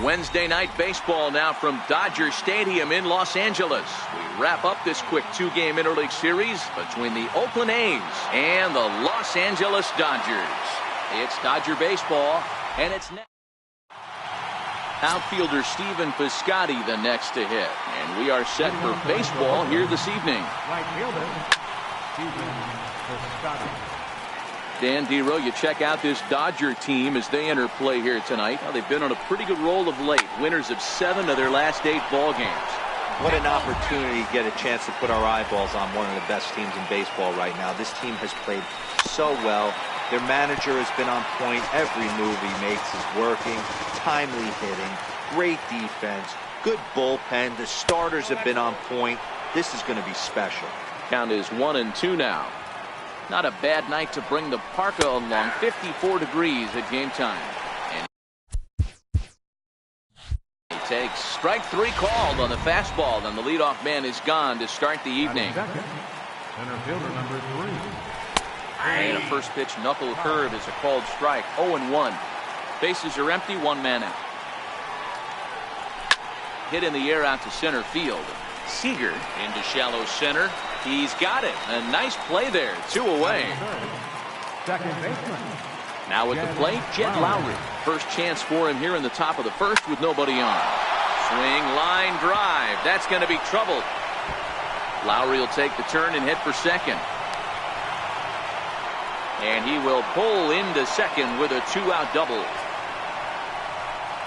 Wednesday night baseball now from Dodger Stadium in Los Angeles. We wrap up this quick two-game interleague series between the Oakland A's and the Los Angeles Dodgers. It's Dodger baseball, and it's next. Outfielder Stephen Piscotty the next to hit, and we are set for baseball here this evening. Right fielder, Stephen Piscotty. Dan Dero, you check out this Dodger team as they enter play here tonight. Well, they've been on a pretty good roll of late. Winners of 7 of their last 8 ball games. What an opportunity to get a chance to put our eyeballs on one of the best teams in baseball right now. This team has played so well. Their manager has been on point. Every move he makes is working. Timely hitting, great defense, good bullpen. The starters have been on point. This is going to be special. Count is 1-2 now. Not a bad night to bring the parka along. 54 degrees at game time. And he takes strike 3 called on the fastball, and the leadoff man is gone to start the evening. Center fielder number 3. And a first pitch knuckle curve is a called strike. 0-1. Bases are empty, 1 man out. Hit in the air out to center field. Seager into shallow center. He's got it. A nice play there. 2 away. Second baseman. Now at the plate, Jed Lowry. First chance for him here in the top of the first with nobody on. Swing, line, drive. That's going to be trouble. Lowry will take the turn and hit for second. And he will pull into second with a 2-out double.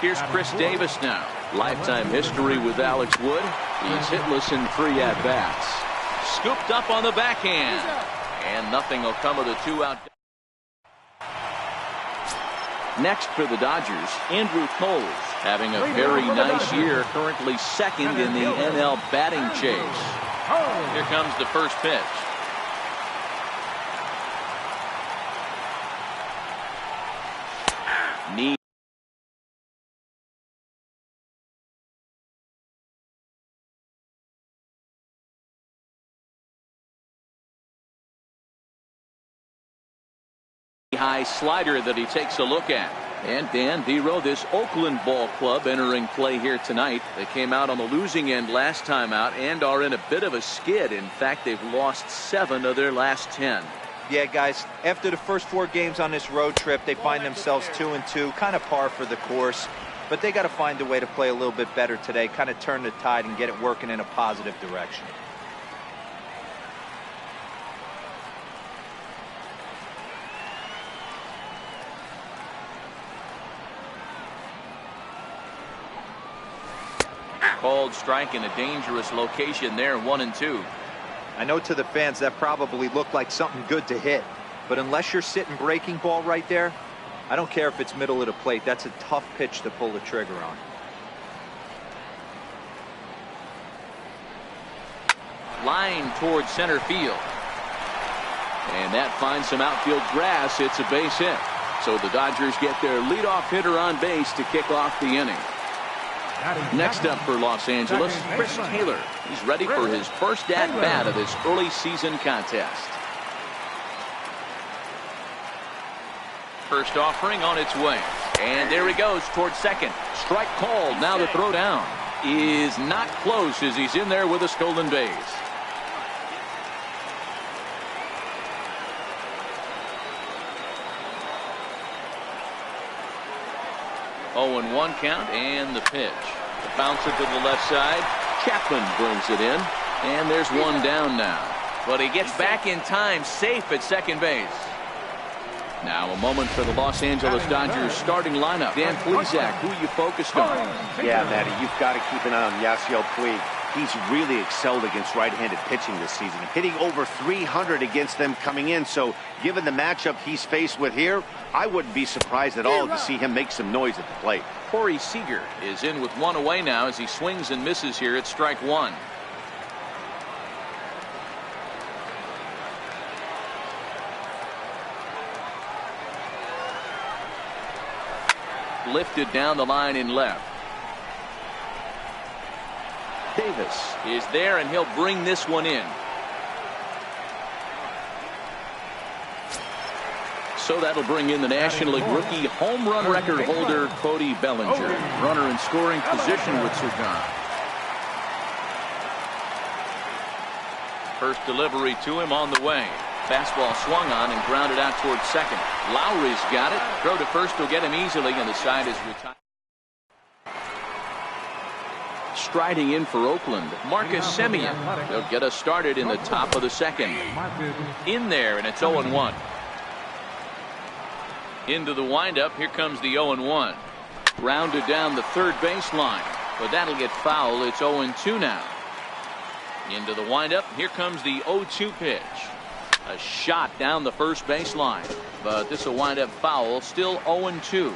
Here's Chris Davis now. Lifetime history with Alex Wood. He's hitless in 3 at-bats. Scooped up on the backhand. And nothing will come of the 2-out. Next for the Dodgers, Andrew Toles, having a very nice year, currently second in the NL batting chase. Here comes the first pitch. High slider that he takes a look at. And Dan Dero, this Oakland ball club entering play here tonight. They came out on the losing end last time out and are in a bit of a skid. In fact, they've lost 7 of their last 10. Yeah, guys, after the first 4 games on this road trip, they find themselves 2-2, kind of par for the course. But they got to find a way to play a little bit better today, kind of turn the tide and get it working in a positive direction. Called strike in a dangerous location there, 1-2. I know to the fans that probably looked like something good to hit, but unless you're sitting breaking ball right there, I don't care if it's middle of the plate. That's a tough pitch to pull the trigger on. Line towards center field. And that finds some outfield grass. It's a base hit. So the Dodgers get their leadoff hitter on base to kick off the inning. Next up for Los Angeles, Chris Taylor. He's ready for his first at-bat of this early season contest. First offering on its way. And there he goes towards second. Strike called. Now the throw down is not close as he's in there with a stolen base. Oh, and 1 count, and the pitch. The bouncer to the left side. Chapman brings it in, and there's 1 down now. But he gets back in time, safe at second base. Now a moment for the Los Angeles Dodgers starting lineup. Dan Plesac, who you focused on? Yeah, Matty, you've got to keep an eye on Yasiel Puig. He's really excelled against right-handed pitching this season, hitting over 300 against them coming in. So given the matchup he's faced with here, I wouldn't be surprised at all to see him make some noise at the plate. Corey Seager is in with 1 away now as he swings and misses here at strike 1. Lifted down the line in left. Davis is there, and he'll bring this one in. So that'll bring in the National League rookie home run record holder Cody Bellinger. Runner in scoring position with Sir John. First delivery to him on the way. Fastball swung on and grounded out towards second. Lowry's got it. Throw to first will get him easily, and the side is retired. Striding in for Oakland, Marcus Semien. They'll get us started in the top of the second. In there, and it's 0-1. Into the windup. Here comes the 0-1. Rounded down the third baseline, but that'll get foul. It's 0-2 now. Into the windup. Here comes the 0-2 pitch. A shot down the first baseline, but this will wind up foul. Still 0-2.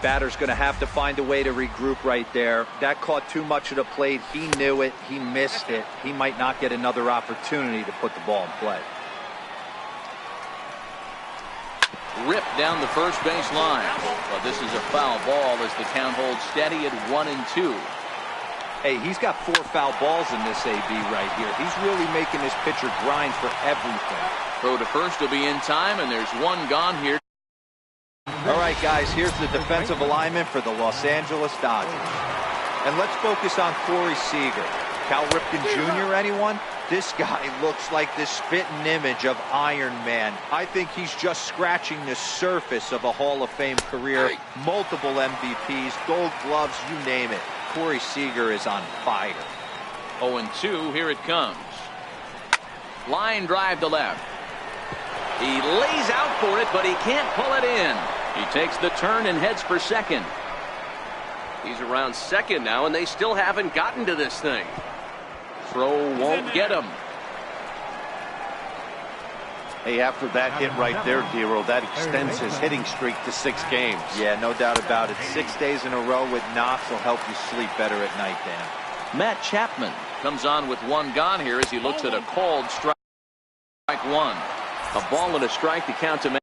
Batter's going to have to find a way to regroup right there. That caught too much of the plate. He knew it. He missed it. He might not get another opportunity to put the ball in play. Ripped down the first base line. Well, this is a foul ball as the count holds steady at 1-2. Hey, he's got 4 foul balls in this AB right here. He's really making this pitcher grind for everything. Throw to first will be in time, and there's one gone here. All right, guys, here's the defensive alignment for the Los Angeles Dodgers. And let's focus on Corey Seager. Cal Ripken Jr., anyone? This guy looks like the spitting image of Iron Man. I think he's just scratching the surface of a Hall of Fame career. Multiple MVPs, Gold Gloves, you name it. Corey Seager is on fire. 0-2, here it comes. Line drive to left. He lays out for it, but he can't pull it in. He takes the turn and heads for second. He's around second now, and they still haven't gotten to this thing. Throw won't get him. Hey, after that hit right there, Dero, that extends his hitting streak to 6 games. Yeah, no doubt about it. 6 days in a row with knocks will help you sleep better at night, Dan. Matt Chapman comes on with 1 gone here as he looks at a called strike 1. A ball and a strike to count to Matt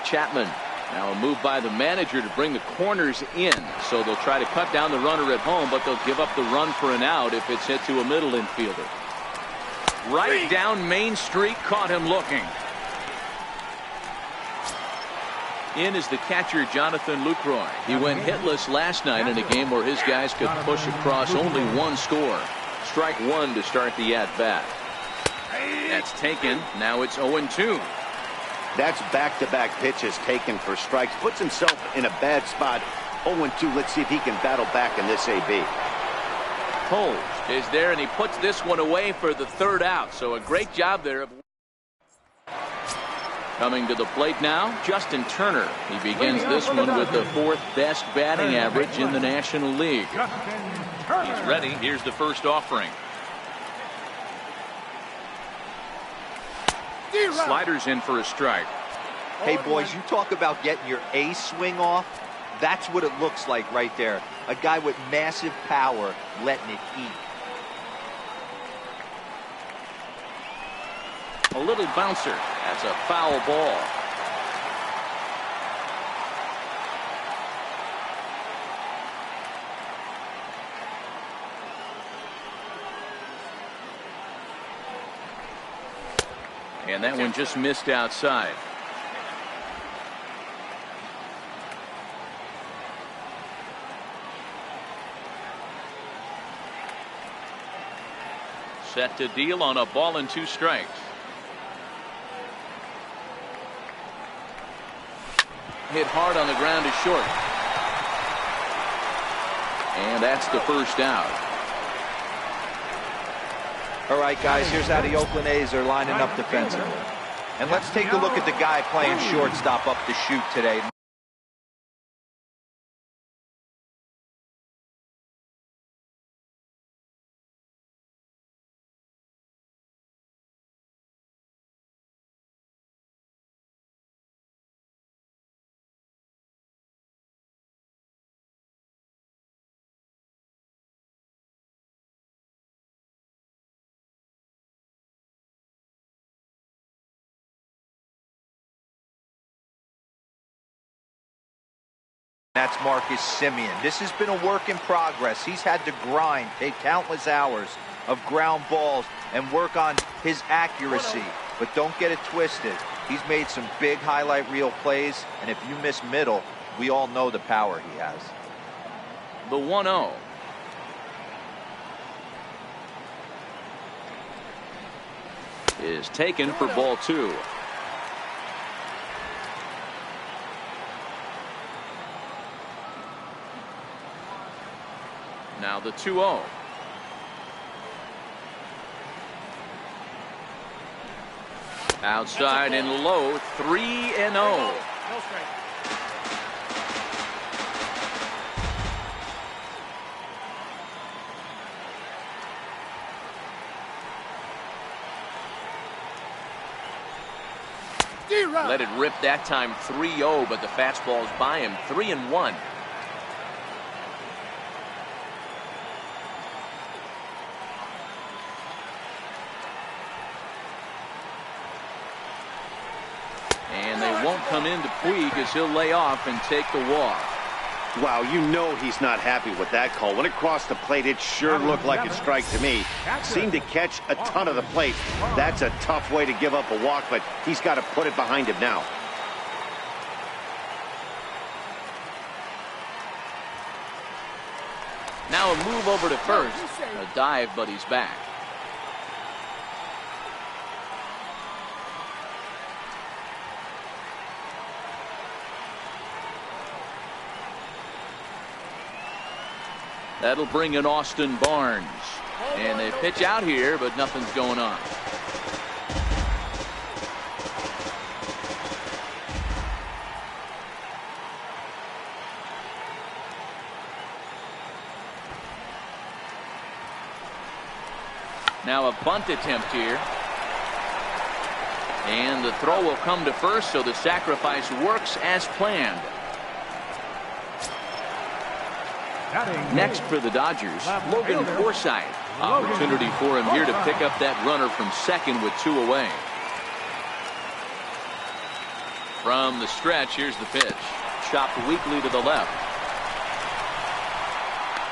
Chapman. Now a move by the manager to bring the corners in, so they'll try to cut down the runner at home, but they'll give up the run for an out if it's hit to a middle infielder. Right down Main Street, caught him looking. In is the catcher Jonathan Lucroy. He went hitless last night in a game where his guys could push across only 1 score. Strike 1 to start the at-bat. That's taken. Now it's 0-2. That's back-to-back pitches taken for strikes. Puts himself in a bad spot. 0-2. Let's see if he can battle back in this AB. Cole is there, and he puts this one away for the 3rd out. So a great job there. Coming to the plate now, Justin Turner. He begins this one with the 4th best batting average in the National League. He's ready. Here's the first offering. Sliders in for a strike. Hey, boys, you talk about getting your A swing off. That's what it looks like right there. A guy with massive power letting it eat. A little bouncer. That's a foul ball. And that one just missed outside. Set to deal on a ball and 2 strikes. Hit hard on the ground to short. And that's the first out. All right, guys, here's how the Oakland A's are lining up defensively. And let's take a look at the guy playing shortstop up the chute today. That's Marcus Simeon. This has been a work in progress. He's had to grind, take countless hours of ground balls, and work on his accuracy. But don't get it twisted. He's made some big highlight reel plays, and if you miss middle, we all know the power he has. The 1-0. Is taken for ball 2. Now the 2-0. Outside and low, 3-0. No strike. Let it rip that time, 3-0, but the fastball's by him, 3-1. And they won't come into Puig as he'll lay off and take the walk. Wow, you know he's not happy with that call. When it crossed the plate, it sure looked like a strike to me. Seemed to catch a ton of the plate. That's a tough way to give up a walk, but he's got to put it behind him now. Now a move over to first. A dive, but he's back. That'll bring in Austin Barnes. And they pitch out here, but nothing's going on. Now a bunt attempt here. And the throw will come to first, so the sacrifice works as planned. Next for the Dodgers, Logan Forsythe. Opportunity for him here to pick up that runner from second with 2 away. From the stretch, here's the pitch. Chopped weakly to the left.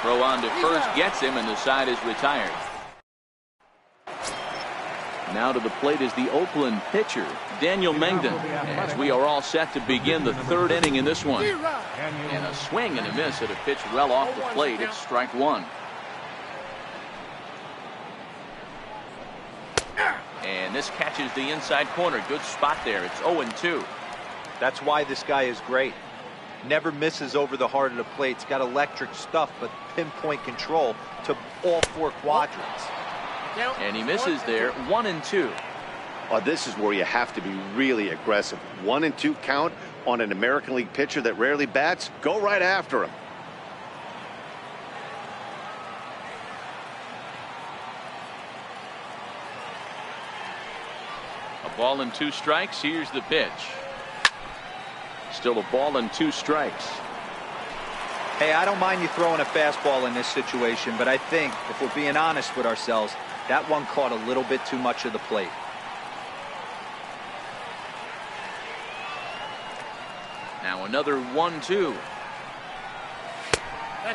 Throw on to first gets him, and the side is retired. Now to the plate is the Oakland pitcher, Daniel Mengden, as we are all set to begin the 3rd inning in this one. And a swing and a miss at a pitch well off the plate. It's strike 1. And this catches the inside corner. Good spot there. It's 0-2. That's why this guy is great. Never misses over the heart of the plate. He's got electric stuff, but pinpoint control to all 4 quadrants. And he misses there, 1-2. Oh, this is where you have to be really aggressive. 1-2 count on an American League pitcher that rarely bats. Go right after him. A ball and 2 strikes. Here's the pitch. Still a ball and 2 strikes. Hey, I don't mind you throwing a fastball in this situation, but I think, if we're being honest with ourselves, that one caught a little bit too much of the plate. Now another 1-2.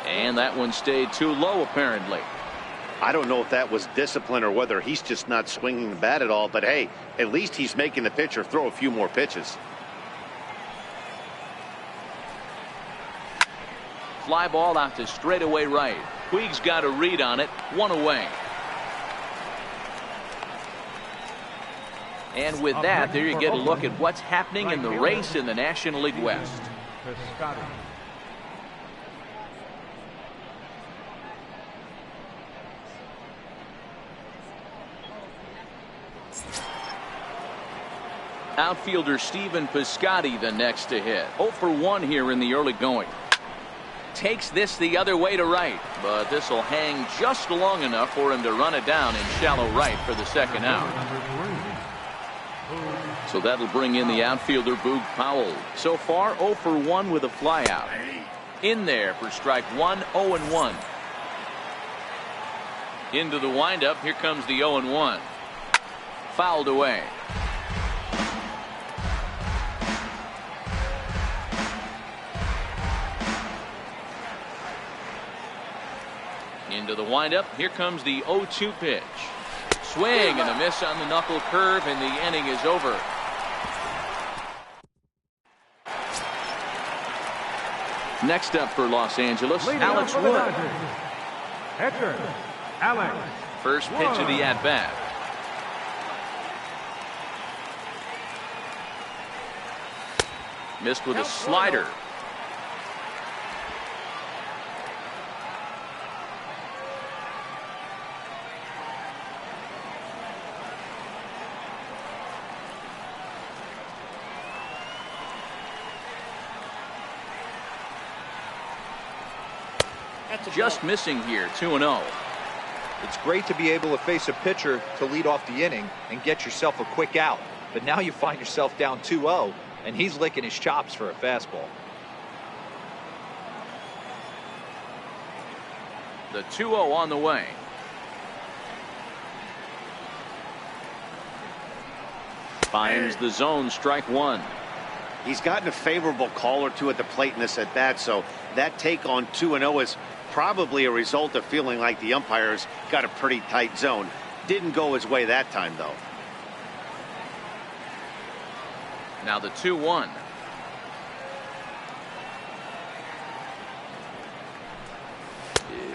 And that one stayed too low, apparently. I don't know if that was discipline or whether he's just not swinging the bat at all, but hey, at least he's making the pitcher throw a few more pitches. Fly ball out to straightaway right. Puig's got a read on it. 1 away. And with that, there you get a look at what's happening in the race in the National League West. Outfielder Stephen Piscotty the next to hit. 0 for 1 here in the early going. Takes this the other way to right, but this will hang just long enough for him to run it down in shallow right for the second out. So that'll bring in the outfielder Boog Powell. So far 0 for 1 with a flyout. In there for strike 1, 0-1. Into the windup, here comes the 0-1. Fouled away. Into the windup. Here comes the 0-2 pitch. Swing and a miss on the knuckle curve, and the inning is over. Next up for Los Angeles, Alex Wood. Pitcher, Alex. First pitch of the at-bat. Missed with a slider. Just missing here, 2-0. It's great to be able to face a pitcher to lead off the inning and get yourself a quick out. But now you find yourself down 2-0, and he's licking his chops for a fastball. The 2-0 on the way. Finds the zone, strike one. He's gotten a favorable call or two at the plate in this at bat, so that take on 2-0 is probably a result of feeling like the umpires got a pretty tight zone. Didn't go his way that time, though. Now the 2-1.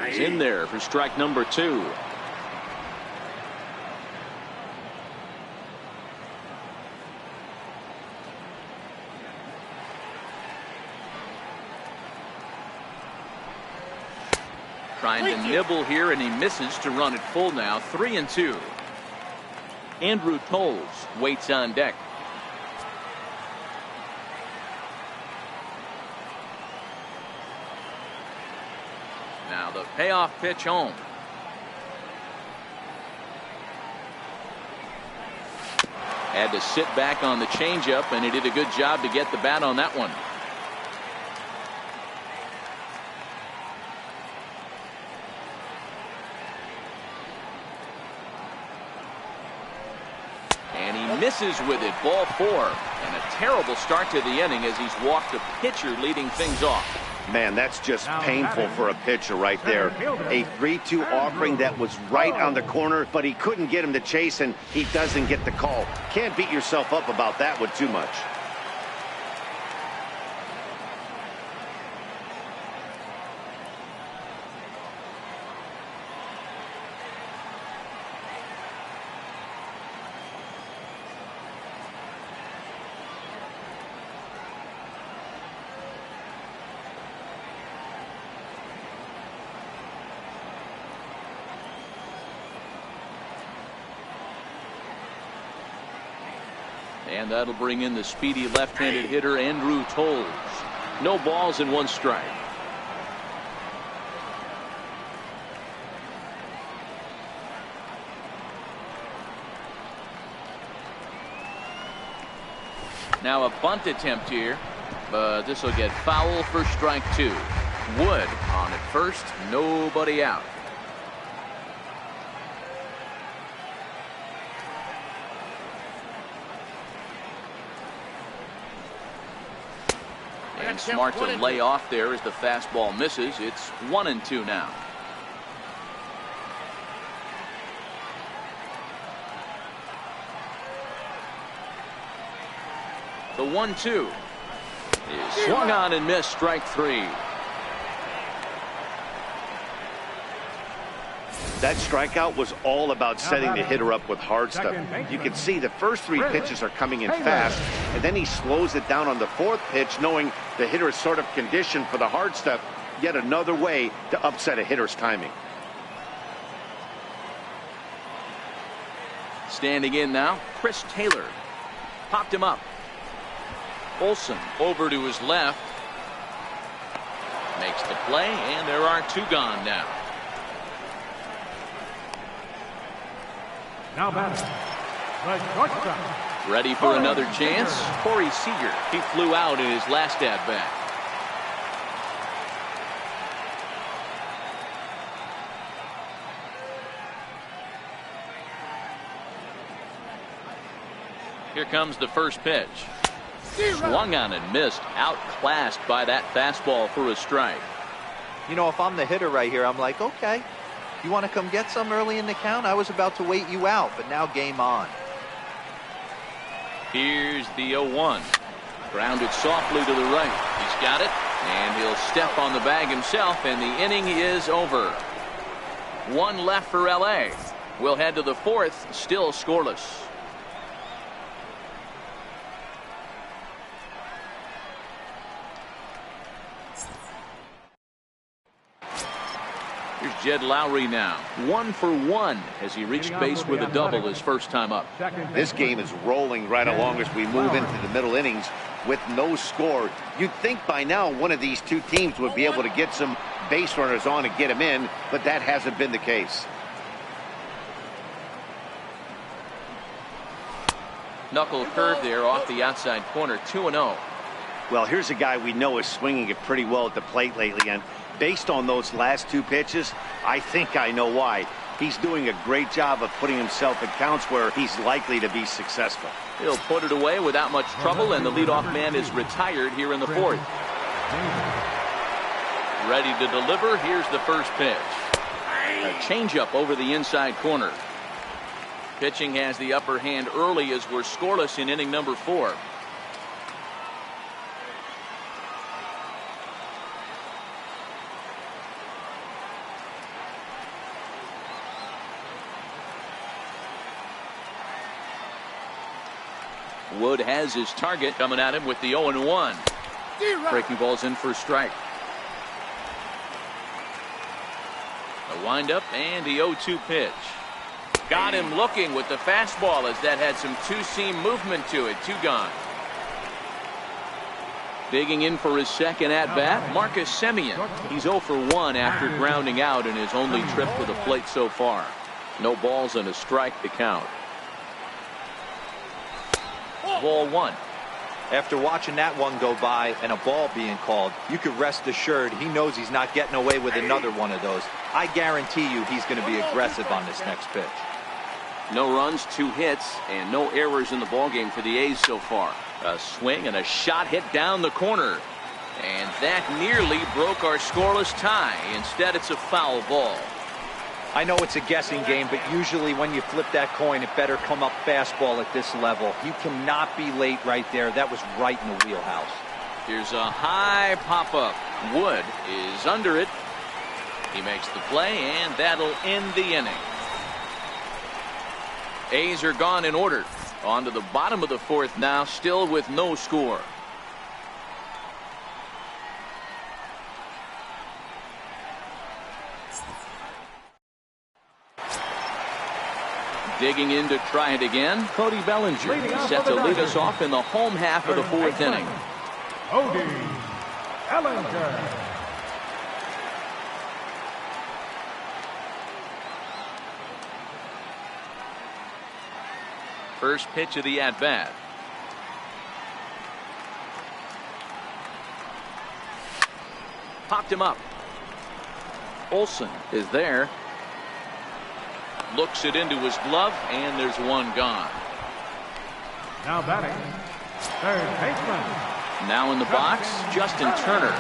Is in there for strike number 2. Trying to nibble here, and he misses to run it full now. 3-2. Andrew Toles waits on deck. Now the payoff pitch home. Had to sit back on the changeup, and he did a good job to get the bat on that one. And he misses with it, ball 4. And a terrible start to the inning as he's walked a pitcher leading things off. Man, that's just painful for a pitcher right there. A 3-2 offering that was right on the corner, but he couldn't get him to chase, and he doesn't get the call. Can't beat yourself up about that one too much. And that'll bring in the speedy left-handed hitter Andrew Toles. No balls and 1 strike. Now a bunt attempt here, but this will get foul for strike 2. Wood on at first, nobody out. And smart to lay off there as the fastball misses. It's 1-2 now. The 1-2 is swung on and missed, strike 3. That strikeout was all about setting the hitter up with hard stuff. You can see the first 3 pitches are coming in fast, and then he slows it down on the 4th pitch, knowing the hitter is sort of conditioned for the hard stuff. Yet another way to upset a hitter's timing. Standing in now, Chris Taylor. Popped him up. Olsen over to his left. Makes the play, and there are 2 gone now. Now batting, the shortstop. Ready for another chance? Corey Seager. He flew out in his last at-bat. Here comes the first pitch. Swung on and missed. Outclassed by that fastball for a strike. You know, if I'm the hitter right here, I'm like, okay, You want to come get some early in the count? I was about to wait you out, but now game on. Here's the 0-1. Grounded softly to the right. He's got it, and he'll step on the bag himself, and the inning is over. One left for L.A. We'll head to the fourth, still scoreless. Here's Jed Lowry now. 1 for 1 as he reached base with a double his first time up. This game is rolling right along as we move into the middle innings with no score. You'd think by now one of these two teams would be able to get some base runners on and get them in, but that hasn't been the case. Knuckle curve there off the outside corner. 2-0. Well, here's a guy we know is swinging it pretty well at the plate lately, and based on those last two pitches, I think I know why. He's doing a great job of putting himself in counts where he's likely to be successful. He'll put it away without much trouble, and the leadoff man is retired here in the fourth. Ready to deliver. Here's the first pitch. A changeup over the inside corner. Pitching has the upper hand early as we're scoreless in inning number 4. Wood has his target coming at him with the 0-1. Breaking ball's in for a strike. A windup and the 0-2 pitch. Got him looking with the fastball as that had some two-seam movement to it. 2 gone. Digging in for his second at-bat, Marcus Semien. He's 0 for 1 after grounding out in his only trip to the plate so far. No balls and a strike to count. Ball 1. After watching that one go by and a ball being called, you could rest assured he knows he's not getting away with another one of those. I guarantee you he's going to be aggressive on this next pitch. No runs, 2 hits, and no errors in the ballgame for the A's so far. A swing and a shot hit down the corner. And that nearly broke our scoreless tie. Instead, it's a foul ball. I know it's a guessing game, but usually when you flip that coin, it better come up fastball at this level. You cannot be late right there. That was right in the wheelhouse. Here's a high pop-up. Wood is under it. He makes the play, and that'll end the inning. A's are gone in order. On to the bottom of the fourth now, still with no score. Digging in to try it again, Cody Bellinger set to lead us off in the home half of the fourth inning. Cody Bellinger. First pitch of the at-bat. Popped him up. Olsen is there. Looks it into his glove, and there's one gone. Now batting, third baseman. Now in the box, Justin Turner.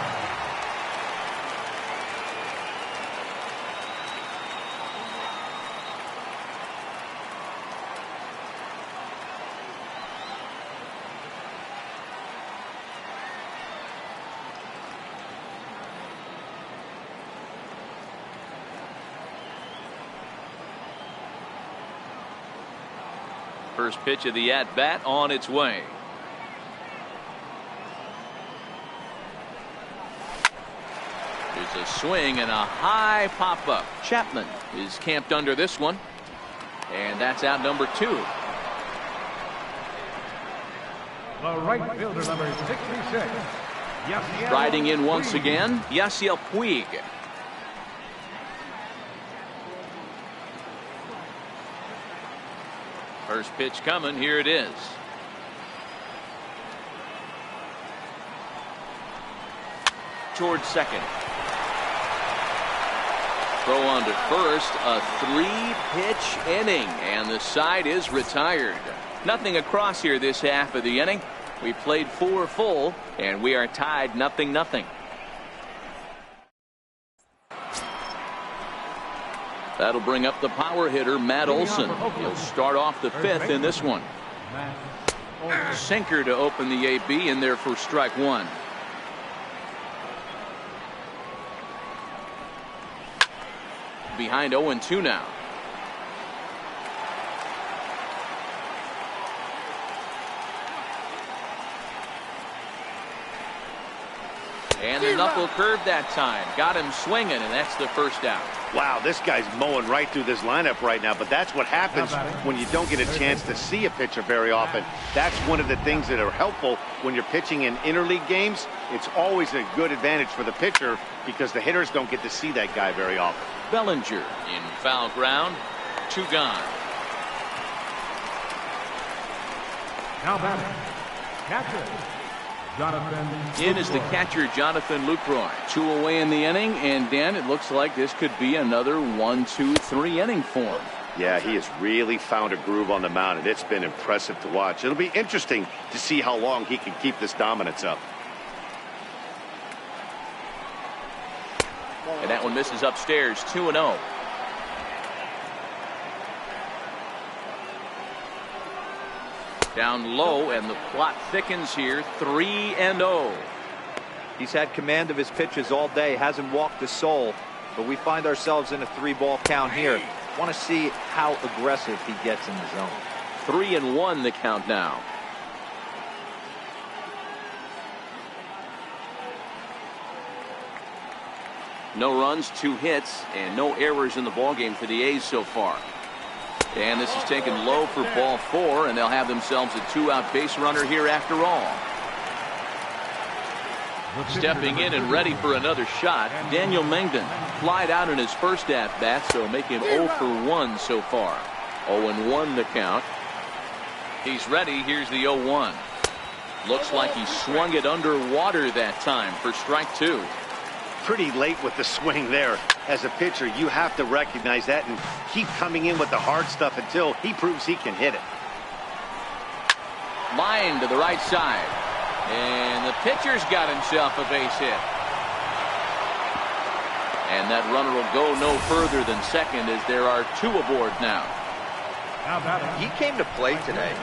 First pitch of the at-bat on its way. There's a swing and a high pop-up. Chapman is camped under this one. And that's out number 2. The right fielder, number 66. Yasiel Riding in once Puig. again, Yasiel Puig. First pitch coming. Here it is. Towards second. Throw on to first. A 3-pitch inning, and the side is retired. Nothing across here this half of the inning. We played 4 full, and we are tied 0-0. That'll bring up the power hitter, Matt Olson. He'll start off the fifth in this one. Sinker to open the AB in there for strike one. Behind 0-2 now. And the knuckle curve that time. Got him swinging, and that's the first out. Wow, this guy's mowing right through this lineup right now, but that's what happens when you don't get a chance to see a pitcher very often. That's one of the things that are helpful when you're pitching in interleague games. It's always a good advantage for the pitcher because the hitters don't get to see that guy very often. Bellinger in foul ground. 2 gone. Now batting, catcher, Jonathan. In is the catcher, Jonathan Lucroy. 2 away in the inning, and Dan, it looks like this could be another 1-2-3 inning for him. Yeah, he has really found a groove on the mound, and it's been impressive to watch. It'll be interesting to see how long he can keep this dominance up. And that one misses upstairs. 2-0. Down low, and the plot thickens here. 3-0. He's had command of his pitches all day, hasn't walked a soul, but we find ourselves in a 3-ball count here. Want to see how aggressive he gets in the zone. 3-1 the count now. No runs, 2 hits, and no errors in the ballgame for the A's so far. And this is taken low for ball 4, and they'll have themselves a 2-out base runner here after all. Stepping in and ready for another shot, Daniel Mengden flied out in his first at-bat, so make him 0 for 1 so far. 0-1 the count. He's ready. Here's the 0-1. Looks like he swung it underwater that time for strike 2. Pretty late with the swing there. As a pitcher, you have to recognize that and keep coming in with the hard stuff until he proves he can hit it. Line to the right side. And the pitcher's got himself a base hit. And that runner will go no further than second as there are 2 aboard now. He came to play today.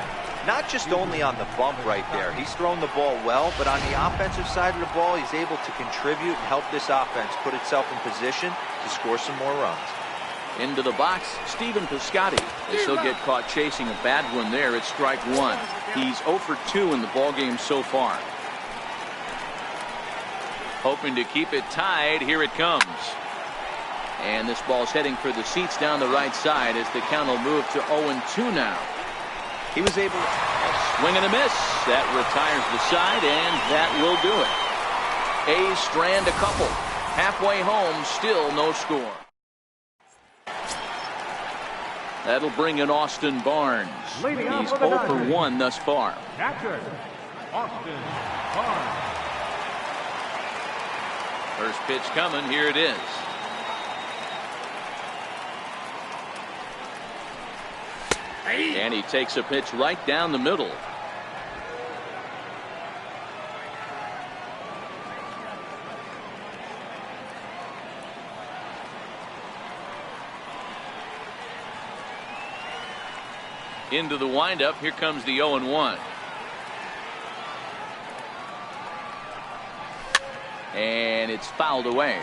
Not just only on the bump right there. He's thrown the ball well, but on the offensive side of the ball, he's able to contribute and help this offense put itself in position to score some more runs. Into the box, Stephen Piscotty. As he'll get caught chasing a bad one there at strike 1. He's 0 for 2 in the ballgame so far. Hoping to keep it tied. Here it comes. And this ball's heading for the seats down the right side as the count will move to 0-2 now. He was able to swing and a miss. That retires the side, and that will do it. A's strand a couple. Halfway home, still no score. That'll bring in Austin Barnes. He's 0 for 1 thus far. Catcher, Austin Barnes. First pitch coming. Here it is. And he takes a pitch right down the middle. Into the windup. Here comes the 0-1. And it's fouled away.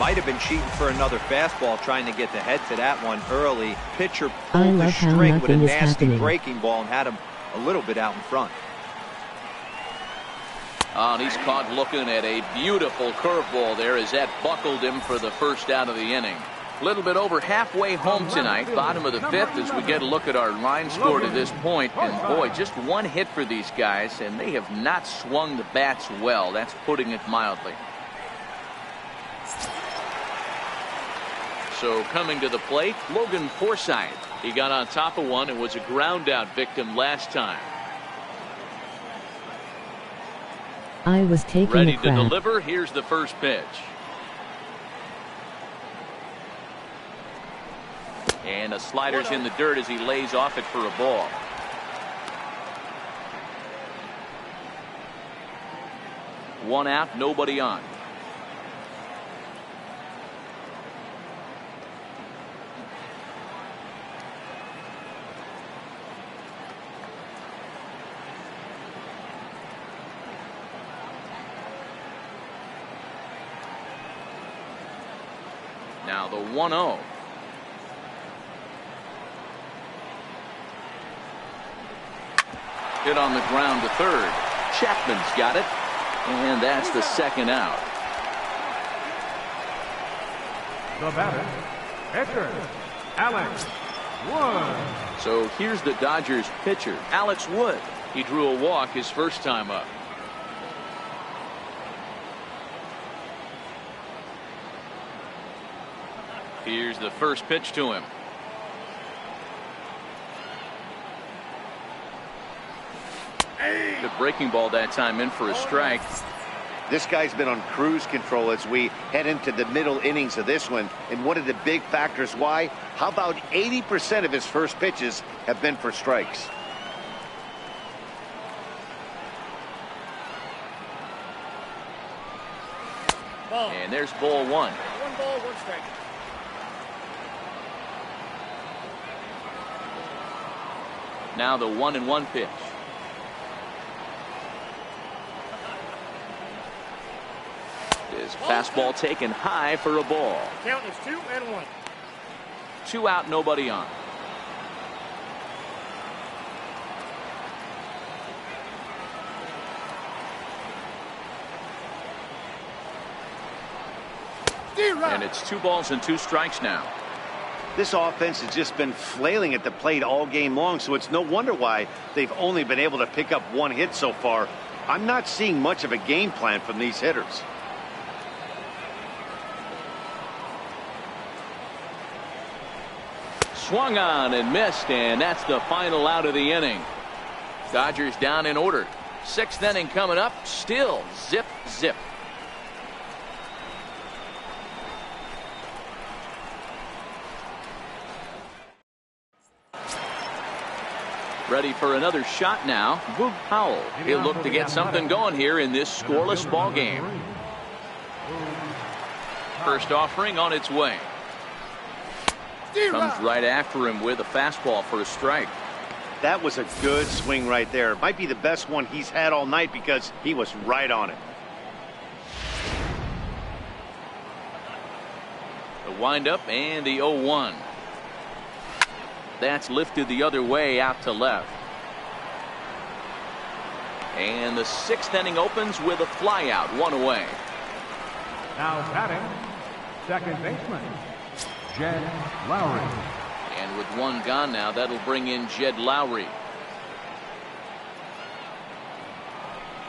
Might have been cheating for another fastball, trying to get the head to that one early. Pitcher pulled the string with a nasty breaking ball and had him a little bit out in front. And he's caught looking at a beautiful curveball there as that buckled him for the first out of the inning. A little bit over halfway home tonight, bottom of the fifth, as we get a look at our line score to this point. And boy, just one hit for these guys, and they have not swung the bats well. That's putting it mildly. So coming to the plate, Logan Forsythe. He got on top of one and was a ground out victim last time. I was taking ready to deliver. Here's the first pitch. And a slider's in the dirt as he lays off it for a ball. One out, nobody on. Now the 1-0. Hit on the ground to third. Chapman's got it, and that's the second out. The batter, pitcher, Alex Wood. So here's the Dodgers pitcher, Alex Wood. He drew a walk his first time up. Here's the first pitch to him. The breaking ball that time in for a strike. This guy's been on cruise control as we head into the middle innings of this one. And one of the big factors why, how about 80% of his first pitches have been for strikes? And there's ball one. 1 ball, 1 strike. Now the 1-1 pitch. This fastball taken high for a ball. Count is 2-1. 2 out, nobody on. And it's 2 balls and 2 strikes now. This offense has just been flailing at the plate all game long, so it's no wonder why they've only been able to pick up 1 hit so far. I'm not seeing much of a game plan from these hitters. Swung on and missed, and that's the final out of the inning. Dodgers down in order. 6th inning coming up. Still zip, zip. Ready for another shot now. Boog Powell. He'll look to get something going here in this scoreless ball game. First offering on its way. Comes right after him with a fastball for a strike. That was a good swing right there. Might be the best one he's had all night because he was right on it. The windup and the 0-1. That's lifted the other way out to left. And the 6th inning opens with a flyout, 1 away. Now batting, second baseman, Jed Lowry. And with 1 gone now, that'll bring in Jed Lowry.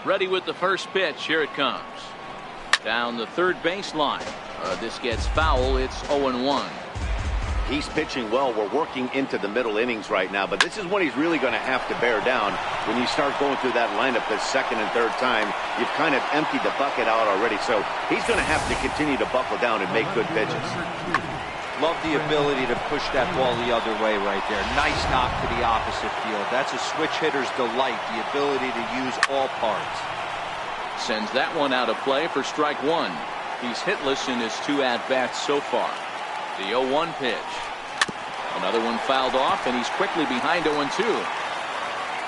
Ready with the first pitch. Here it comes. Down the third baseline. This gets foul. It's 0-1. He's pitching well. We're working into the middle innings right now, but this is what he's really going to have to bear down. When you start going through that lineup the second and third time, you've kind of emptied the bucket out already. So he's going to have to continue to buckle down and make good pitches. Love the ability to push that ball the other way right there. Nice knock to the opposite field. That's a switch hitter's delight, the ability to use all parts. Sends that one out of play for strike 1. He's hitless in his 2 at-bats so far. The 0-1 pitch. Another one fouled off, and he's quickly behind 0-2.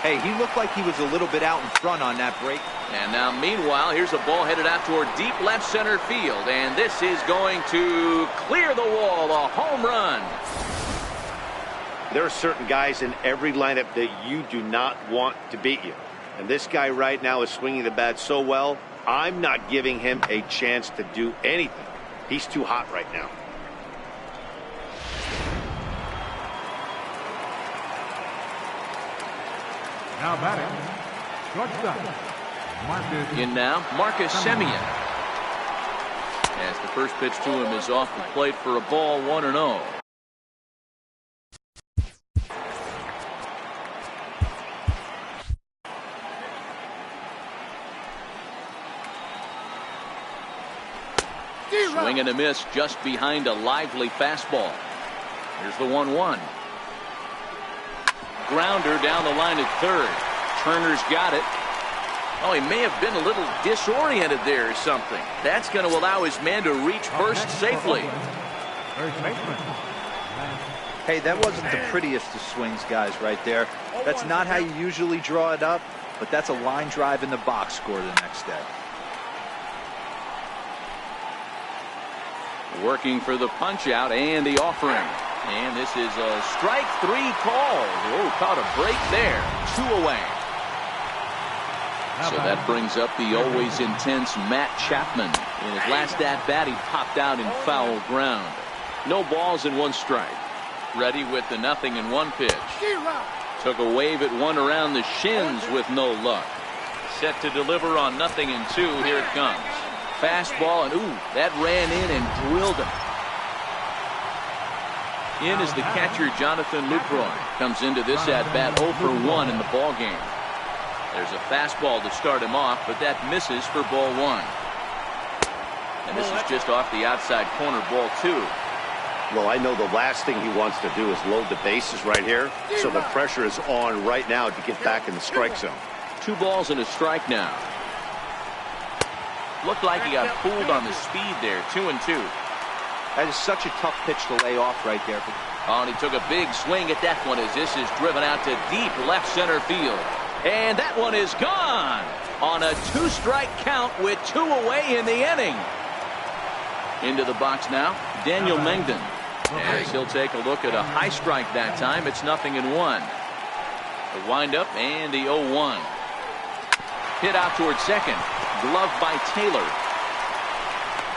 Hey, he looked like he was a little bit out in front on that break. And now, meanwhile, here's a ball headed out toward deep left center field. And this is going to clear the wall, a home run. There are certain guys in every lineup that you do not want to beat you. And this guy right now is swinging the bat so well, I'm not giving him a chance to do anything. He's too hot right now. Now batting, shortstop, Marcus. In now, Marcus Semien. As the first pitch to him is off the plate for a ball, 1-0. Swing and a miss just behind a lively fastball. Here's the 1-1. Grounder down the line at third. Turner's got it. Oh, he may have been a little disoriented there or something. That's going to allow his man to reach first safely. First baseman. Hey, that wasn't the prettiest of swings, guys, right there. That's not how you usually draw it up, but that's a line drive in the box score the next day. Working for the punch out and the offering. And this is a strike three call. Oh, caught a break there. 2 away. So that brings up the always intense Matt Chapman. In his last at bat, he popped out in foul ground. No balls and 1 strike. Ready with the 0-1 pitch. Took a wave at 1 around the shins with no luck. Set to deliver on 0-2. Here it comes. Fastball, and ooh, that ran in and drilled him. In is the catcher, Jonathan Lucroy. Comes into this at-bat 0 for 1 in the ball game. There's a fastball to start him off, but that misses for ball 1. And this is just off the outside corner, ball 2. Well, I know the last thing he wants to do is load the bases right here, so the pressure is on right now to get back in the strike zone. 2 balls and a strike now. Looked like he got fooled on the speed there. 2-2. That is such a tough pitch to lay off right there. Oh, and he took a big swing at that one as this is driven out to deep left center field. And that one is gone on a 2-strike count with 2 away in the inning. Into the box now, Daniel Mengden. As he'll take a look at a high strike that time. It's 0-1. The windup and the 0-1. Hit out towards second. Glove by Taylor.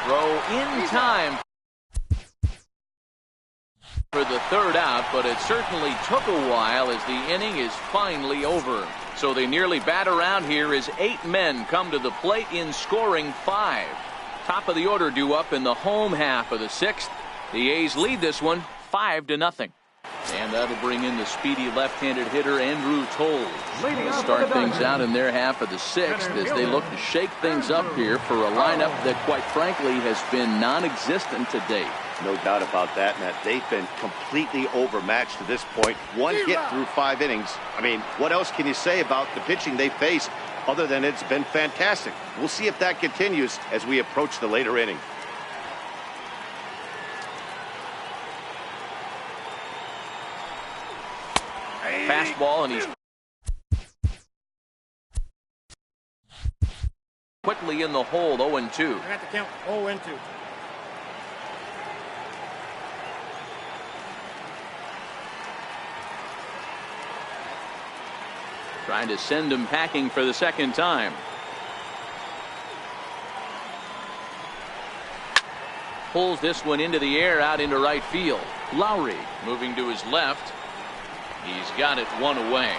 Throw in time for the 3rd out, but it certainly took a while as the inning is finally over. So they nearly bat around here as 8 men come to the plate in scoring 5. Top of the order due up in the home half of the 6th. The A's lead this one 5-0. And that'll bring in the speedy left-handed hitter Andrew Toles. They'll start things out in their half of the 6th as they look to shake things up here for a lineup that, quite frankly, has been non-existent to date. No doubt about that, Matt. They've been completely overmatched to this point. 1 hit through 5 innings. I mean, what else can you say about the pitching they face other than it's been fantastic? We'll see if that continues as we approach the later inning. Fastball, and he's quickly in the hole. 0-2. I got to count 0-2. Trying to send him packing for the 2nd time. Pulls this one into the air out into right field. Lowry moving to his left. He's got it 1 away.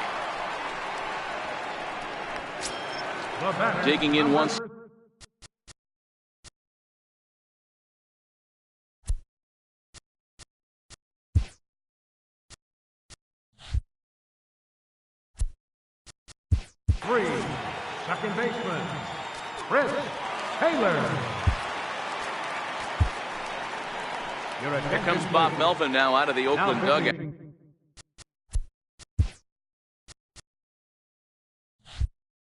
Taking in once. Second baseman, Chris Taylor. Here comes Bob Melvin now out of the Oakland dugout.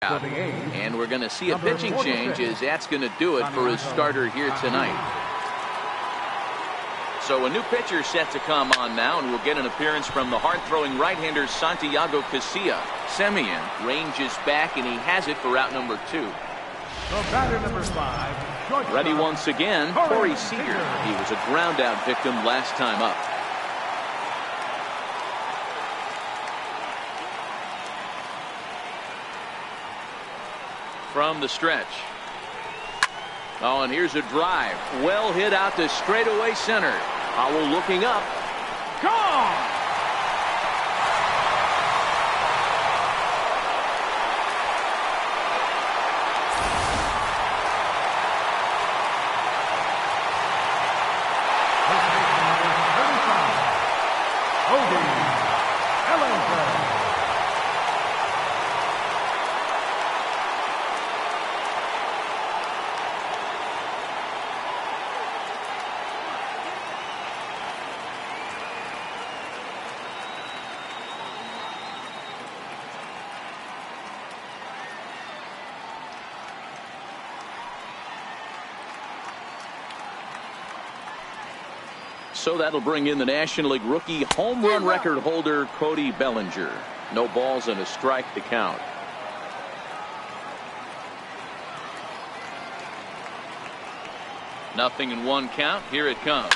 And we're going to see a pitching change as that's going to do it for his starter here tonight. So a new pitcher set to come on now, and we'll get an appearance from the hard-throwing right-hander Santiago Casilla. Semien ranges back, and he has it for out number 2. The batter number 5, shortstop, Ready once again, Corey Seager. He was a ground-out victim last time up. From the stretch. Oh, and here's a drive. Well hit out to straightaway center. Howell looking up. Gone! So that'll bring in the National League rookie home run record holder Cody Bellinger. No balls and a strike to count. Nothing in one count. Here it comes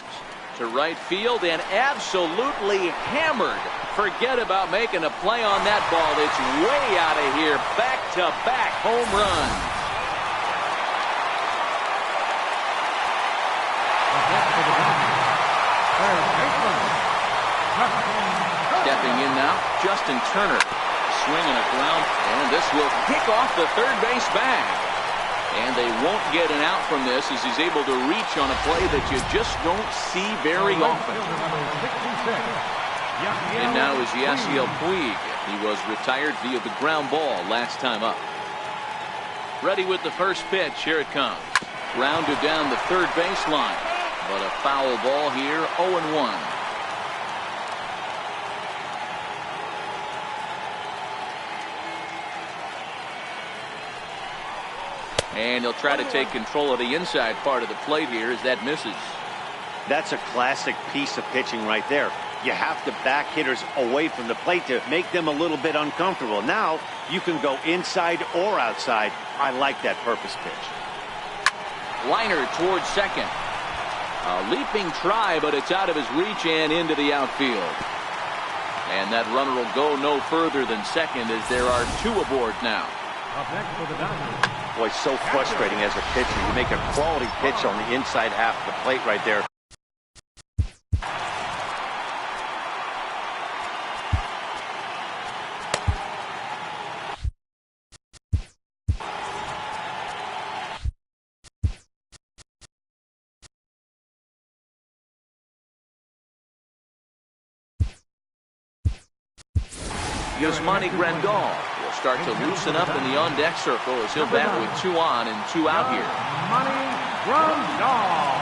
to right field and absolutely hammered. Forget about making a play on that ball. It's way out of here. Back-to-back home runs. Stepping in now, Justin Turner. Swinging a ground, and this will kick off the third base bag. And they won't get an out from this as he's able to reach on a play that you just don't see very often. And now is Yasiel Puig. He was retired via the ground ball last time up. Ready with the first pitch. Here it comes. Rounded down the third baseline. But a foul ball here, 0-1. And he'll try to take control of the inside part of the plate here as that misses. That's a classic piece of pitching right there. You have to back hitters away from the plate to make them a little bit uncomfortable. Now you can go inside or outside. I like that purpose pitch. Liner towards second. A leaping try, but it's out of his reach and into the outfield. And that runner will go no further than second as there are 2 aboard now. Up next for the Dodgers. Boy, so frustrating as a pitcher. You make a quality pitch on the inside half of the plate right there. Yasmani Grandal will start to loosen up in the on-deck circle as he'll bat with 2 on and 2 out here. Yasmani Grandal.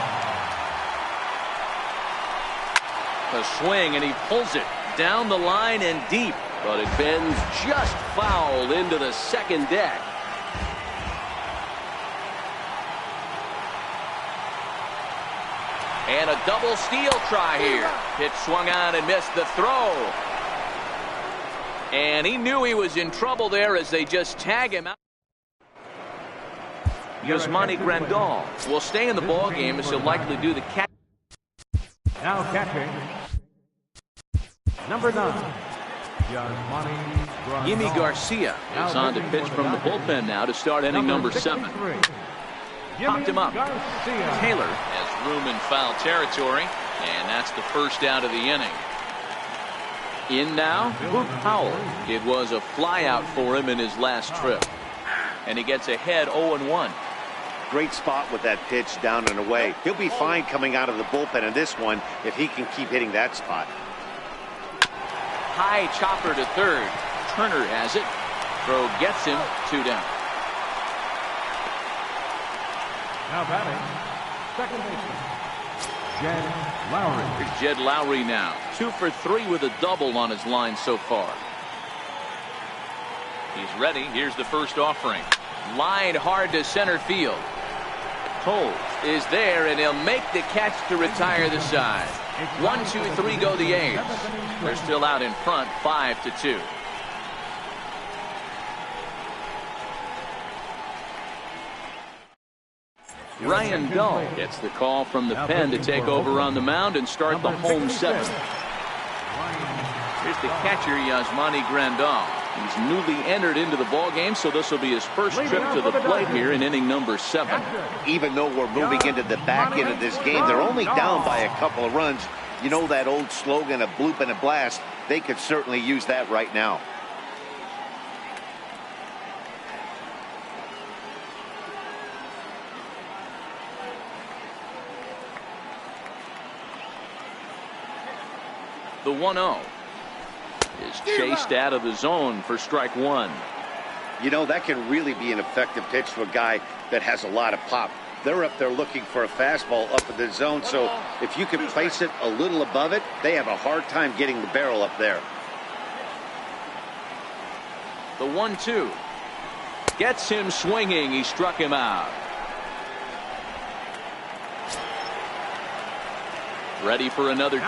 A swing, and he pulls it down the line and deep, but it bends just foul into the second deck. And a double steal try here. Pitch swung on and missed the throw. And he knew he was in trouble there as they just tag him out. Yasmani Grandal will stay in the ball game as he'll likely do the catch. Now catching, number 9, Yasmani Grandal. Yimi Garcia is on to pitch from the bullpen now to start inning number 7. Popped him up. Taylor has room in foul territory, and that's the first out of the inning. In now, Luke Howell. It was a flyout for him in his last trip. And he gets ahead 0-1. Great spot with that pitch down and away. He'll be fine coming out of the bullpen in this one if he can keep hitting that spot. High chopper to third. Turner has it. Throw gets him 2 down. Now batting, second baseman, Jed Lowry. Here's Jed Lowry now. 2 for 3 with a double on his line so far. He's ready. Here's the first offering. Lined hard to center field. Cole is there, and he'll make the catch to retire the side. 1, 2, 3 go the A's. They're still out in front, 5-2. Ryan Dull gets the call from the pen to take over on the mound and start the home seventh. Here's the catcher, Yasmani Grandal. He's newly entered into the ball game, so this will be his first trip to the plate here in inning number 7. Even though we're moving into the back end of this game, they're only down by a couple of runs. You know that old slogan, a bloop and a blast? They could certainly use that right now. The 1-0 is chased out of the zone for strike 1. You know, that can really be an effective pitch to a guy that has a lot of pop. They're up there looking for a fastball up in the zone, so if you can place it a little above it, they have a hard time getting the barrel up there. The 1-2 gets him swinging. He struck him out. Ready for another.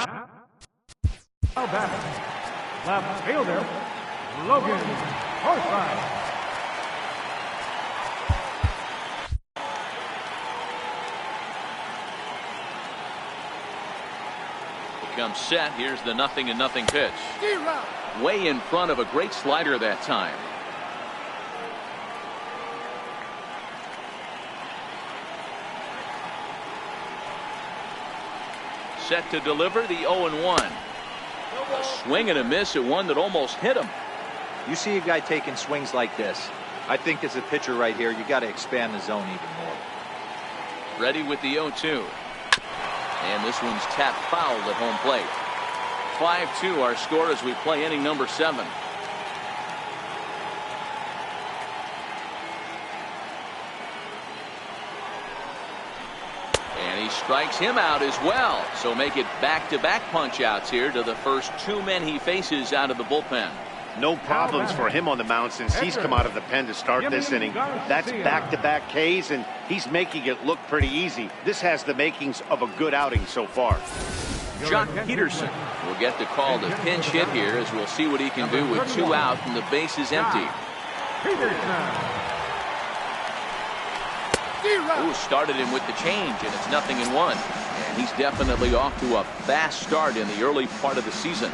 Now batting, left fielder, Logan Forsythe. Comes set. Here's the 0-0 pitch. Way in front of a great slider that time. Set to deliver the 0-1. A swing and a miss at one that almost hit him. You see a guy taking swings like this. I think as a pitcher right here, you got to expand the zone even more. Ready with the 0-2. And this one's tapped foul at home plate. 5-2 our score as we play inning number 7. And he strikes him out as well. So make it back-to-back punch-outs here to the first 2 men he faces out of the bullpen. No problems for him on the mound since he's come out of the pen to start this inning. That's back-to-back Ks, and he's making it look pretty easy. This has the makings of a good outing so far. Jock Peterson will get the call to pinch hit here as we'll see what he can do with 2 out and the base is empty. Ooh, started him with the change, and it's 0-1. And he's definitely off to a fast start in the early part of the season.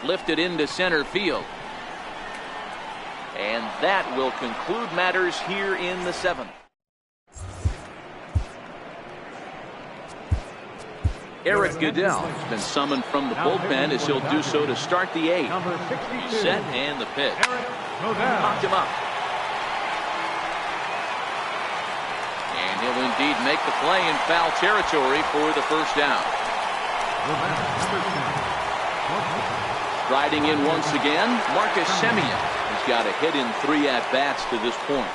Lifted into center field. And that will conclude matters here in the 7th. Eric Goodell has been summoned from the bullpen as he'll do so to start the 8th. Set and the pitch. Knocked him up. And he'll indeed make the play in foul territory for the first down. Riding in once again, Marcus Semien. He's got a hit in 3 at-bats to this point.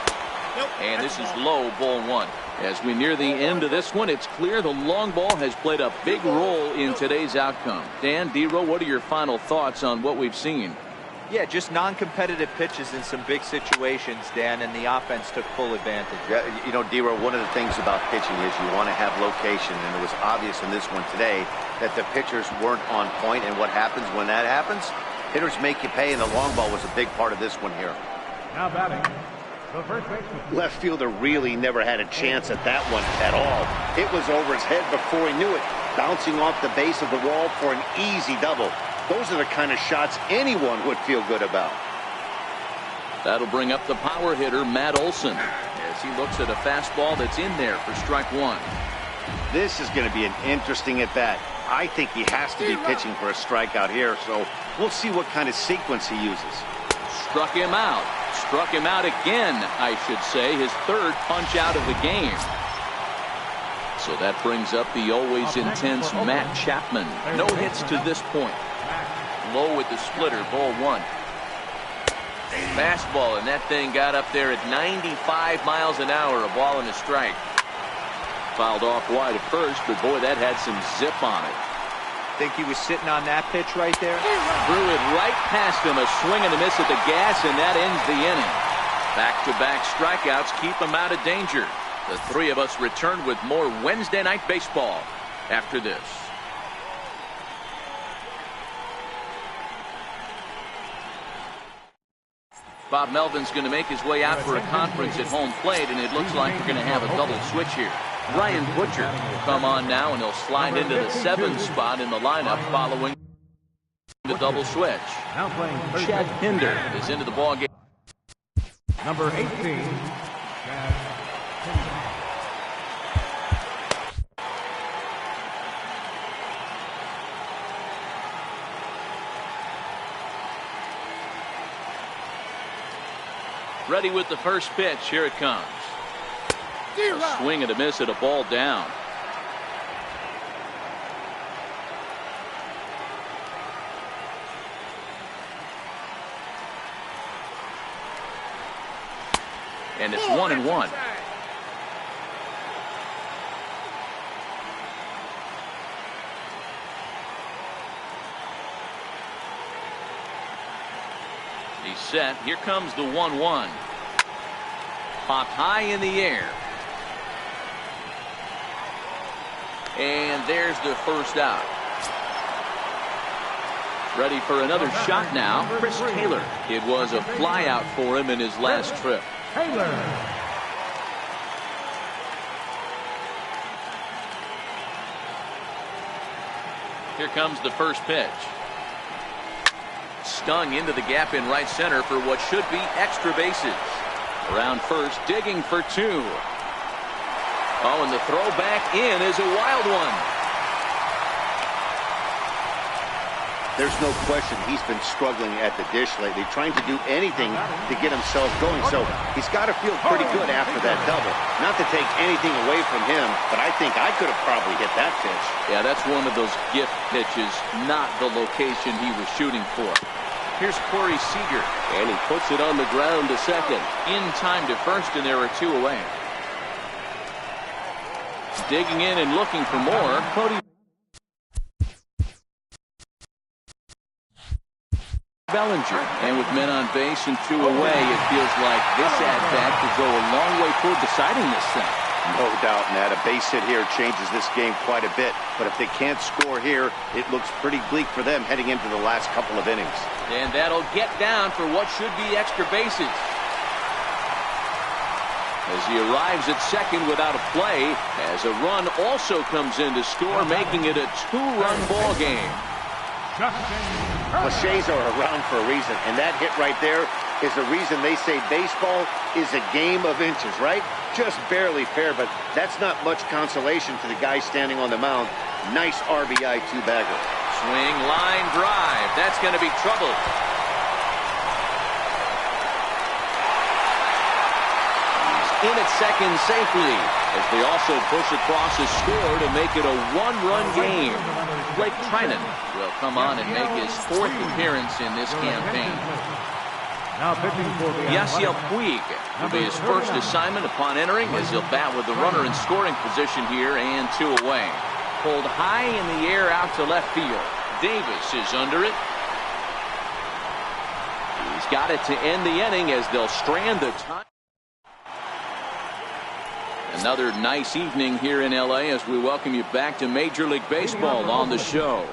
And this is low, ball 1. As we near the end of this one, it's clear the long ball has played a big role in today's outcome. Dan, D-Row, what are your final thoughts on what we've seen? Yeah, just non-competitive pitches in some big situations, Dan, and the offense took full advantage. Yeah, you know, D-Row, one of the things about pitching is you want to have location, and it was obvious in this one today that the pitchers weren't on point, and what happens when that happens? Hitters make you pay, and the long ball was a big part of this one here. Now batting, the first baseman. Left fielder really never had a chance at that one at all. It was over his head before he knew it, bouncing off the base of the wall for an easy double. Those are the kind of shots anyone would feel good about. That'll bring up the power hitter, Matt Olson, as he looks at a fastball that's in there for strike 1. This is going to be an interesting at-bat. I think he has to be pitching for a strikeout here, so we'll see what kind of sequence he uses. Struck him out. Struck him out again, I should say. His 3rd punch out of the game. So that brings up the always intense Matt Chapman. No hits to this point. Low with the splitter, ball one. Fastball, and that thing got up there at 95 miles an hour, a ball and a strike. Fouled off wide at first, but boy, that had some zip on it. Think he was sitting on that pitch right there? Threw it right past him, a swing and a miss at the gas, and that ends the inning. Back-to-back strikeouts keep him out of danger. The three of us return with more Wednesday Night Baseball after this. Bob Melvin's going to make his way out for a conference at home plate, and it looks like we're going to have a double switch here. Ryan Butcher will come on now, and he'll slide into the 7th spot in the lineup following the double switch. Chad Pinder is into the ballgame. Number 18, Chad Pinder. Ready with the first pitch. Here it comes. A swing and a miss at a ball down. And it's 1-1. He's set. Here comes the 1-1. Popped high in the air. And there's the first out. Ready for another shot now. Chris Taylor. It was a fly out for him in his last trip. Taylor. Here comes the first pitch. Stung into the gap in right center for what should be extra bases. Around first, digging for two. Oh, and the throw back in is a wild one. There's no question he's been struggling at the dish lately, trying to do anything to get himself going. So he's got to feel pretty good after that double. Not to take anything away from him, but I think I could have probably hit that pitch. Yeah, that's one of those gift pitches, not the location he was shooting for. Here's Corey Seager, and he puts it on the ground to second. In time to first, and there are two away. Digging in and looking for more, Cody Bellinger. And with men on base and two away, it feels like this at-bat could go a long way toward deciding this thing. No doubt, Matt. A base hit here changes this game quite a bit. But if they can't score here, it looks pretty bleak for them heading into the last couple of innings. And that'll get down for what should be extra bases. As he arrives at second without a play, as a run also comes in to score, making it a two-run ball game. Cliches are around for a reason, and that hit right there is the reason they say baseball is a game of inches, right? Just barely fair, but that's not much consolation for the guy standing on the mound. Nice RBI two-bagger. Swing, line drive. That's going to be trouble. He's in at second safely, as they also push across a score to make it a one-run game. Blake Trinan will come on and make his fourth appearance in this campaign. Now pitching for the Yasiel Puig will be his first assignment upon entering, as he'll bat with the runner in scoring position here and two away. Pulled high in the air out to left field. Davis is under it. He's got it to end the inning as they'll strand the time. Another nice evening here in LA as we welcome you back to Major League Baseball on the show.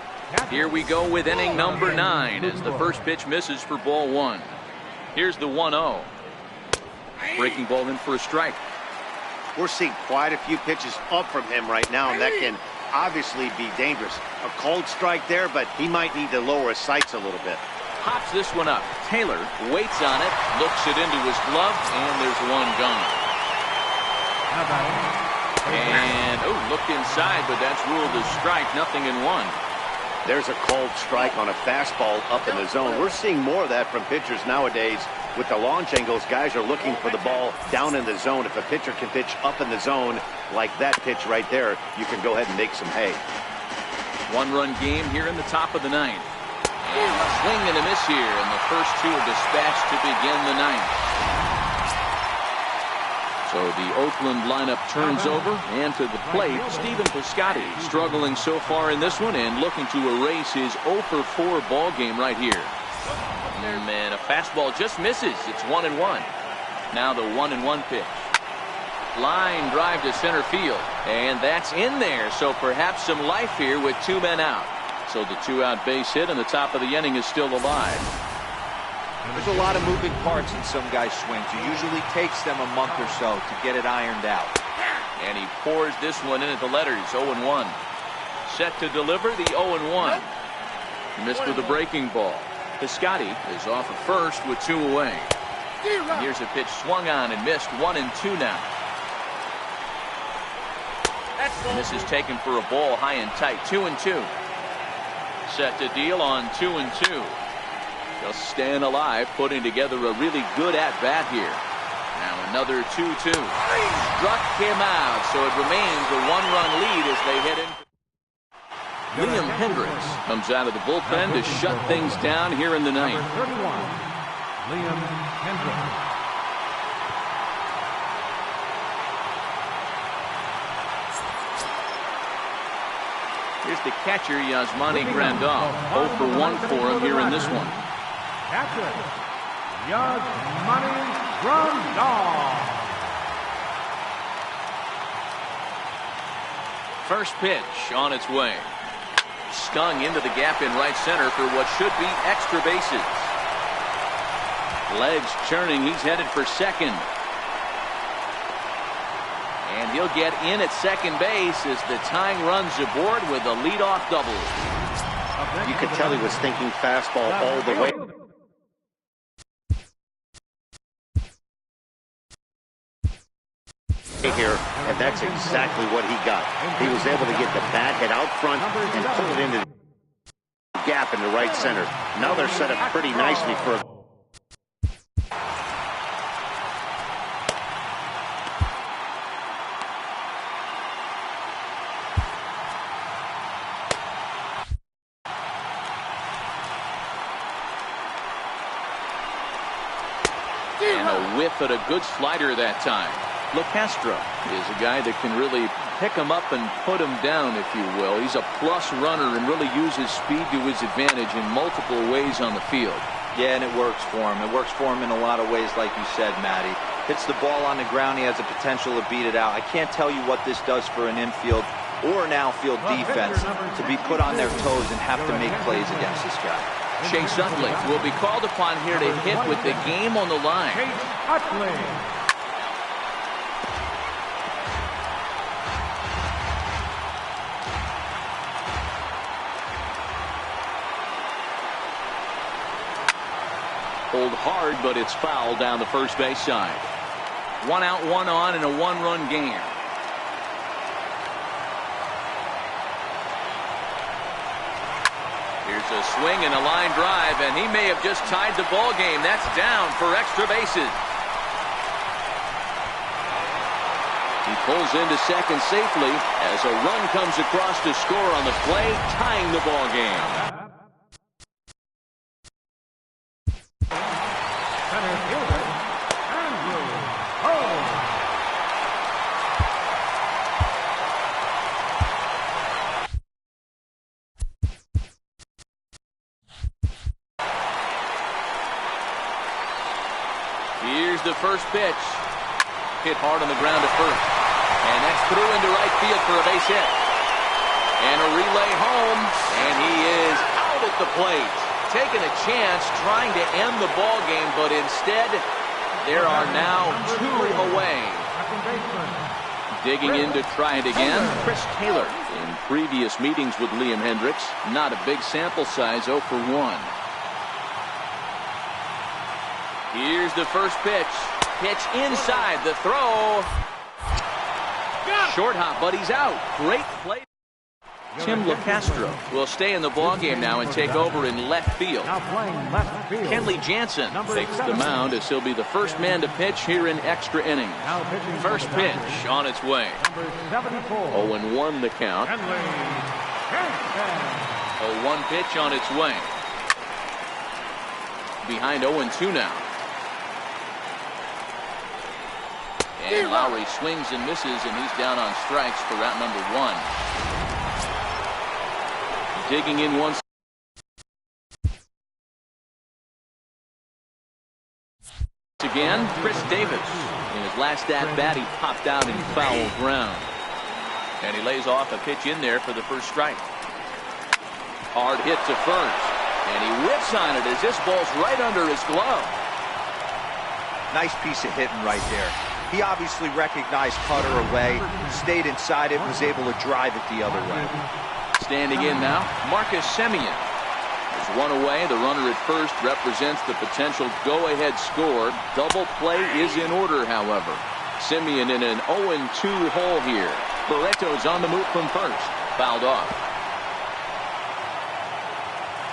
Here we go with inning number 9 as the first pitch misses for ball 1. Here's the 1-0. Breaking ball in for a strike. We're seeing quite a few pitches up from him right now, and that can obviously be dangerous. A cold strike there, but he might need to lower his sights a little bit. Pops this one up. Taylor waits on it, looks it into his glove, and there's one gone. And, looked inside, but that's ruled a strike, nothing in one. There's a cold strike on a fastball up in the zone. We're seeing more of that from pitchers nowadays. With the launch angles, guys are looking for the ball down in the zone. If a pitcher can pitch up in the zone like that pitch right there, you can go ahead and make some hay. One-run game here in the top of the 9th. And a swing and a miss here, and the first two are dispatched to begin the ninth. So the Oakland lineup turns over, and to the plate, Stephen Piscotty struggling so far in this one and looking to erase his 0 for 4 ball game right here. And a fastball just misses. It's 1-1. Now the 1-1 pitch. Line drive to center field, and that's in there. So perhaps some life here with 2 men out. So the 2-out base hit, and the top of the inning is still alive. There's a lot of moving parts in some guys' swings. It usually takes them a month or so to get it ironed out. And he pours this one in at the letters, 0-1. Set to deliver the 0-1. Missed with a breaking ball. Piscotty is off at first with 2 away. And here's a pitch swung on and missed, 1-2 now. And this is taken for a ball high and tight, 2-2. Set to deal on 2-2. Just staying alive, putting together a really good at-bat here. Now another 2-2. Struck him out, so it remains a 1-run lead as they head in. Liam Hendricks comes out of the bullpen to shut things down here in the ninth. Number 31, Liam Hendricks. Here's the catcher, Yasmani Grandal. 0 for 1 for him here in this one. Catcher, Yasmani Grandal. First pitch on its way. Stung into the gap in right center for what should be extra bases. Legs churning. He's headed for second. And he'll get in at second base as the tying runs aboard with a leadoff double. You could tell he was thinking fastball all the way. Here, and that's exactly what he got. He was able to get the bat head out front and pull it into the gap into right center. Now they're set up pretty nicely for a and a whiff at a good slider that time. LeCastro is a guy that can really pick him up and put him down, if you will. He's a plus runner and really uses speed to his advantage in multiple ways on the field. Yeah, and it works for him. It works for him in a lot of ways, like you said, Matty. Hits the ball on the ground. He has the potential to beat it out. I can't tell you what this does for an infield or an outfield defense to be put on their toes and have to make plays against this guy. Chase Utley will be called upon here to hit with the game on the line. Chase Utley. Pulled hard, but it's foul down the first base side. 1 out, 1 on in a 1-run game. Here's a swing and a line drive, and he may have just tied the ball game. That's down for extra bases. He pulls into second safely as a run comes across to score on the play, tying the ball game. Center fielder, Andrew Home. Here's the first pitch. Hit hard on the ground at first. And that's through into right field for a base hit. And a relay home. And he is out at the plate. Taking a chance, trying to end the ball game, but instead, there are now 2 away. Second baseman. Digging in to try it again, Chris Taylor. In previous meetings with Liam Hendricks, not a big sample size, 0 for 1. Here's the first pitch. Pitch inside, the throw. Short hop, but he's out. Great play. Tim LeCastro will stay in the ballgame now and take over in left field. Now playing left field. Kenley Jansen takes the mound as he'll be the first man to pitch here in extra innings. Now pitching for First the pitch Dodgers. on its way. Number 74. 0-1 the count. Kenley Jansen. 0-1 pitch on its way. behind 0-2 now. And Lowry swings and misses, and he's down on strikes for route number 1. Digging in once again, Chris Davis. In his last at-bat, he popped out in foul ground. And he lays off a pitch in there for the first strike. Hard hit to first. And he whips on it as this ball's right under his glove. Nice piece of hitting right there. He obviously recognized cutter away, stayed inside it, was able to drive it the other way. Standing in now, Marcus Semien. There's one away. The runner at first represents the potential go-ahead score. Double play is in order, however. Semien in an 0-2 hole here. Barreto's on the move from first. Fouled off.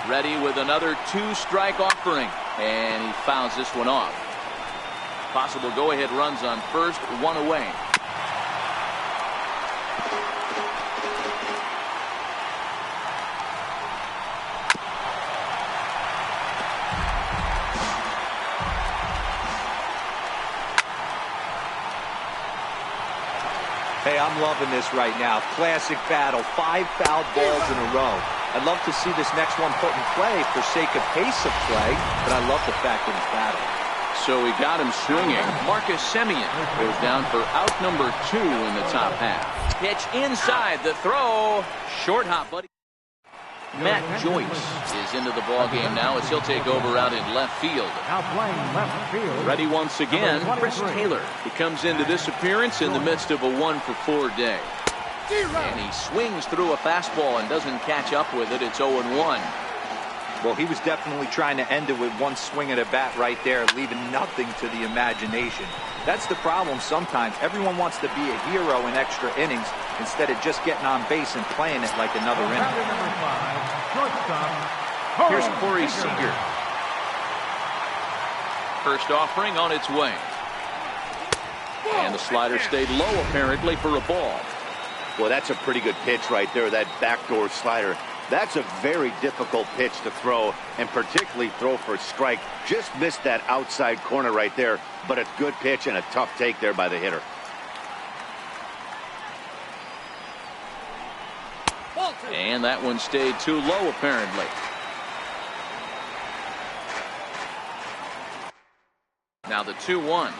Ready with another 2-strike offering. And he fouls this one off. Possible go-ahead runs on first, one away. Hey, I'm loving this right now. Classic battle. 5 fouled balls in a row. I'd love to see this next one put in play for sake of pace of play, but I love the fact that he's battling. So he got him swinging. Marcus Semien goes down for out number 2 in the top half. Pitch inside the throw. Short hop, buddy. Matt Joyce is into the ball game now as he'll take over out in left field. Now playing left field. Ready once again, Chris Taylor. He comes into this appearance in the midst of a 1-for-4 day. And he swings through a fastball and doesn't catch up with it. It's 0-1. Well, he was definitely trying to end it with one swing at a bat right there, leaving nothing to the imagination. That's the problem sometimes. Everyone wants to be a hero in extra innings instead of just getting on base and playing it like another inning. Here's Corey Seager. First offering on its way. And the slider stayed low apparently for a ball. Well, that's a pretty good pitch right there, that backdoor slider. That's a very difficult pitch to throw, and particularly throw for a strike. Just missed that outside corner right there, but a good pitch and a tough take there by the hitter. And that one stayed too low apparently. Now the 2-1.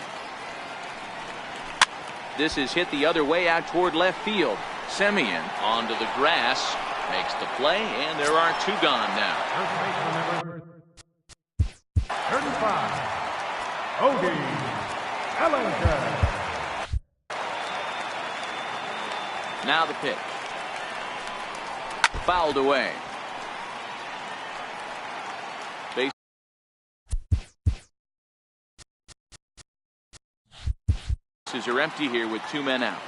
This is hit the other way out toward left field. Semien onto the grass. Makes the play, and there are 2 gone now. 35. Odie Ellington. Now the pitch. Fouled away. Bases are empty here with 2 men out.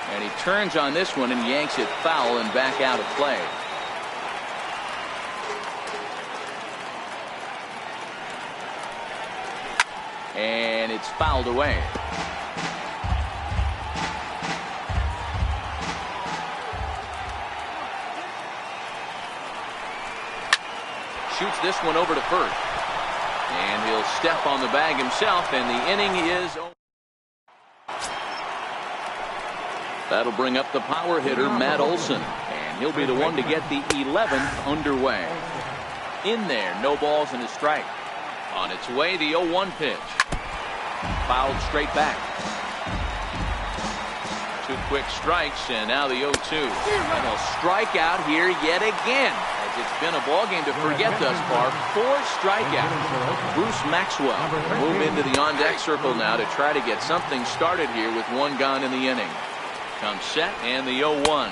And he turns on this one and yanks it foul and back out of play. And it's fouled away. Shoots this one over to first. And he'll step on the bag himself, and the inning is over. That'll bring up the power hitter, Matt Olson, and he'll be the one to get the 11th underway. In there, no balls and a strike. On its way, the 0-1 pitch. Fouled straight back. 2 quick strikes, and now the 0-2. And he'll strike out here yet again, as it's been a ball game to forget thus far. 4 strikeouts. Bruce Maxwell will move into the on-deck circle now to try to get something started here with 1 gone in the inning. Comes set, and the 0-1.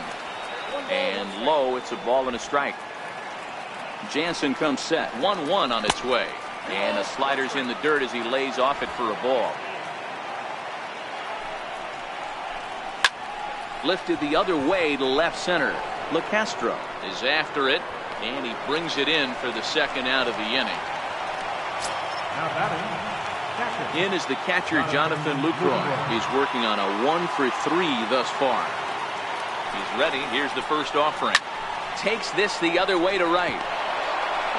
And low, it's a ball and a strike. Jansen comes set. 1-1 on its way. And the slider's in the dirt as he lays off it for a ball. Lifted the other way to left center. LeCastro is after it, and he brings it in for the 2nd out of the inning. Now batting. In is the catcher, Jonathan Lucroy. He's working on a 1-for-3 thus far. He's ready. Here's the first offering. Takes this the other way to right.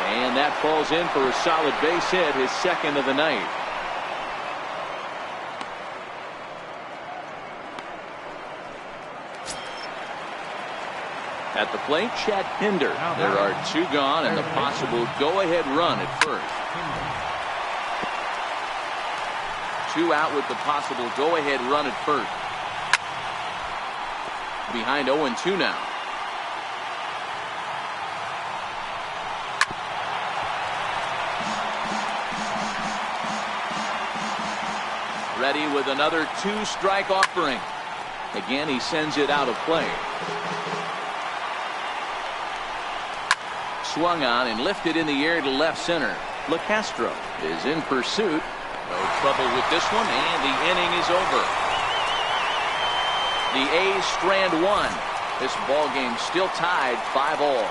And that falls in for a solid base hit, his second of the night. At the plate, Chet Hinder. There are two gone and the possible go-ahead run at first. Two out with the possible go-ahead run at first. Behind 0-2 now. Ready with another two-strike offering. Again, he sends it out of play. Swung on and lifted in the air to left center. LeCastro is in pursuit. No trouble with this one, and the inning is over. The A's strand one. This ball game still tied 5-all.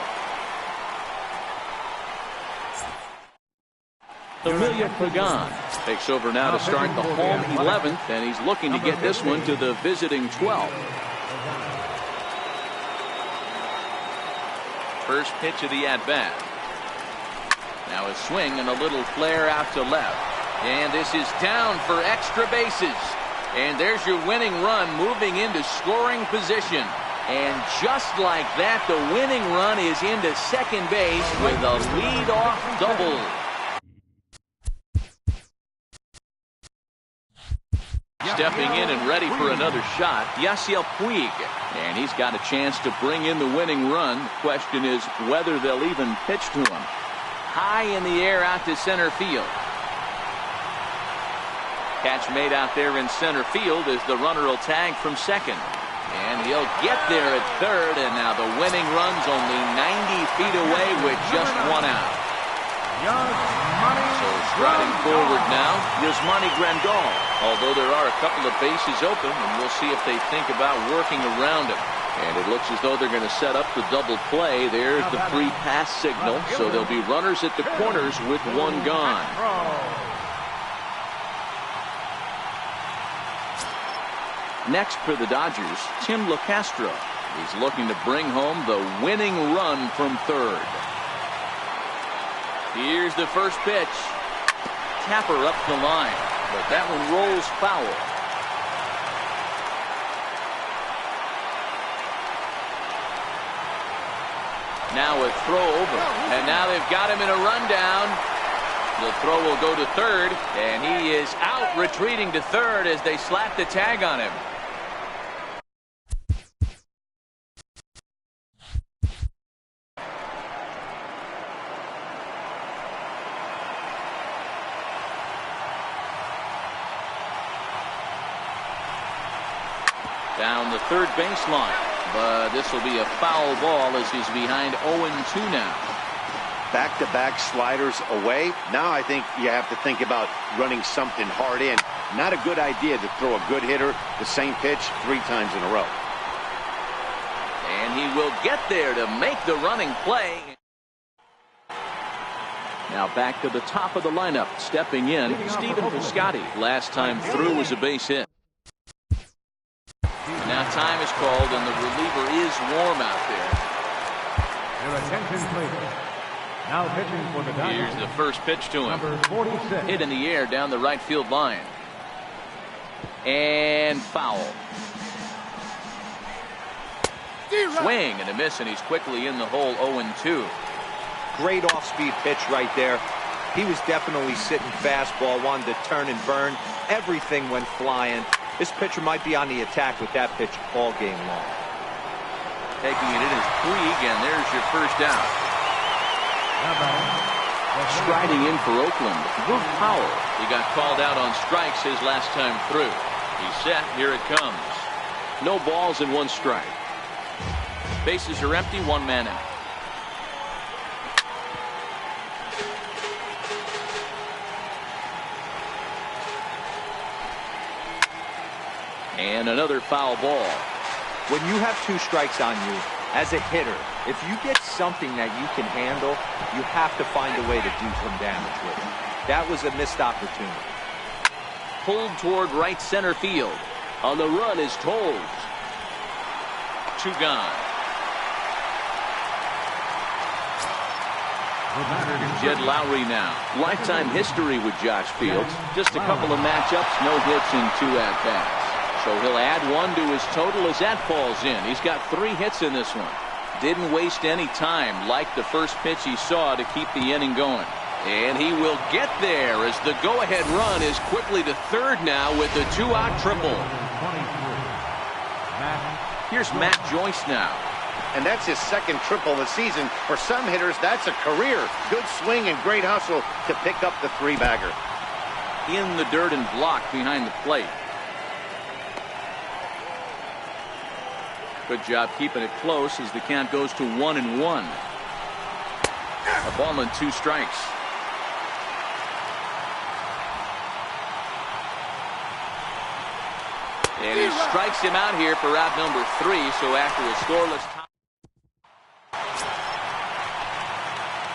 Emilio Pagan takes over now to start the home 11th, and he's looking to get this one to the visiting 12th. First pitch of the at-bat. Now a swing and a little flare out to left. And this is down for extra bases. And there's your winning run moving into scoring position. And just like that, the winning run is into second base with a lead-off double. Stepping in and ready for another shot, Yasiel Puig. And he's got a chance to bring in the winning run. The question is whether they'll even pitch to him. High in the air out to center field. Catch made out there in center field as the runner will tag from second. And he'll get there at third, and now the winning run's only 90 feet away with just one out. So striding forward now, Yasmani Grandal. Although there are a couple of bases open, and we'll see if they think about working around him. And it looks as though they're going to set up the double play. There's the free pass signal, so there'll be runners at the corners with one gone. Next for the Dodgers, Tim LeCastro. He's looking to bring home the winning run from third. Here's the first pitch. Tapper up the line, but that one rolls foul. Now a throw over, and now they've got him in a rundown. The throw will go to third, and he is out retreating to third as they slap the tag on him. Down the third baseline, but this will be a foul ball as he's behind 0-2 now. Back-to-back sliders away. Now I think you have to think about running something hard in. Not a good idea to throw a good hitter the same pitch 3 times in a row. And he will get there to make the running play. Now back to the top of the lineup. Stepping in, Stephen Piscotty. Last time through was a base hit. Now time is called, and the reliever is warm out there. Your attention, please. Now pitching for the Dodgers. Here's the first pitch to him. Number 46. Hit in the air down the right field line. And foul. Swing and a miss, and he's quickly in the hole. 0-2. Great off-speed pitch right there. He was definitely sitting fastball, wanted to turn and burn. Everything went flying. This pitcher might be on the attack with that pitch all game long. Taking it in is Puig, and there's your first out. Striding in for Oakland, Will Powell. He got called out on strikes his last time through. He's set. Here it comes. No balls and 1 strike. Bases are empty. 1 man out. And another foul ball. When you have 2 strikes on you, as a hitter, if you get something that you can handle, you have to find a way to do some damage with it. That was a missed opportunity. Pulled toward right center field. On the run is Tolles. 2 gone. Jed Lowry now. Lifetime history with Josh Fields. Just a couple of matchups, no hits and 2 at-bats. So he'll add 1 to his total as that falls in. He's got 3 hits in this one. Didn't waste any time like the first pitch he saw to keep the inning going. And he will get there as the go-ahead run is quickly to third now with the 2-out triple. Here's Matt Joyce now. And that's his 2nd triple of the season. For some hitters, that's a career. Good swing and great hustle to pick up the 3-bagger. In the dirt and blocked behind the plate. Good job keeping it close as the count goes to 1-1. A ball and 2 strikes. And he strikes him out here for out number 3. So after a scoreless tie.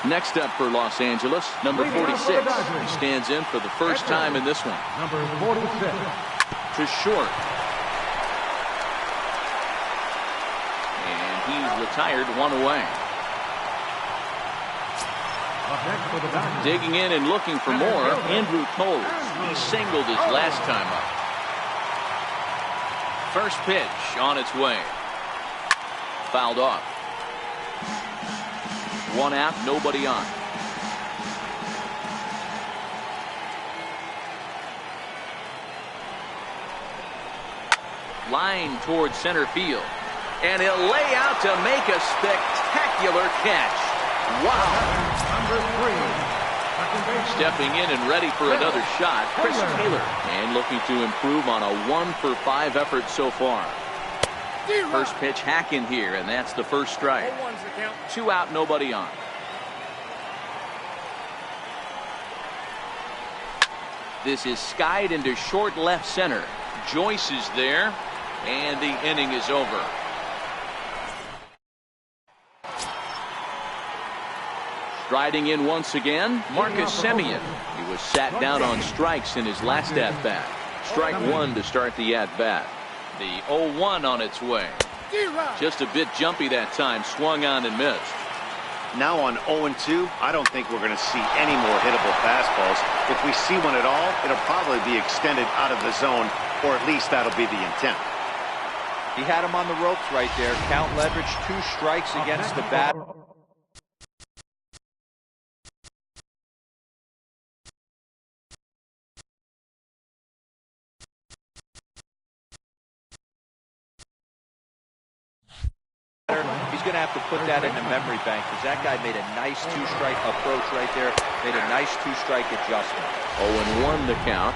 Next up for Los Angeles, number 46. He stands in for the first time in this one. Number 46. To short. And he's retired 1 away. Up next for the Dodgers. Digging in and looking for more, Andrew Toles. He singled his last time up. First pitch on its way. Fouled off. 1 out, nobody on. Line towards center field. And he'll lay out to make a spectacular catch. Wow. Number 3. Stepping in and ready for another shot, Chris Taylor. And looking to improve on a 1-for-5 effort so far. First pitch hack in here, and that's the first strike. 2 out, nobody on. This is skied into short left center. Joyce is there, and the inning is over. Striding in once again, Marcus Semien. He was sat down on strikes in his last at-bat. Strike 1 to start the at-bat. The 0-1 on its way. Just a bit jumpy that time, swung on and missed. Now on 0-2, I don't think we're going to see any more hittable fastballs. If we see one at all, it'll probably be extended out of the zone, or at least that'll be the intent. He had him on the ropes right there. Count leverage, 2 strikes against the bat. He's going to have to put that in the memory bank because that guy made a nice 2-strike approach right there. Made a nice 2-strike adjustment. 0-1 the count.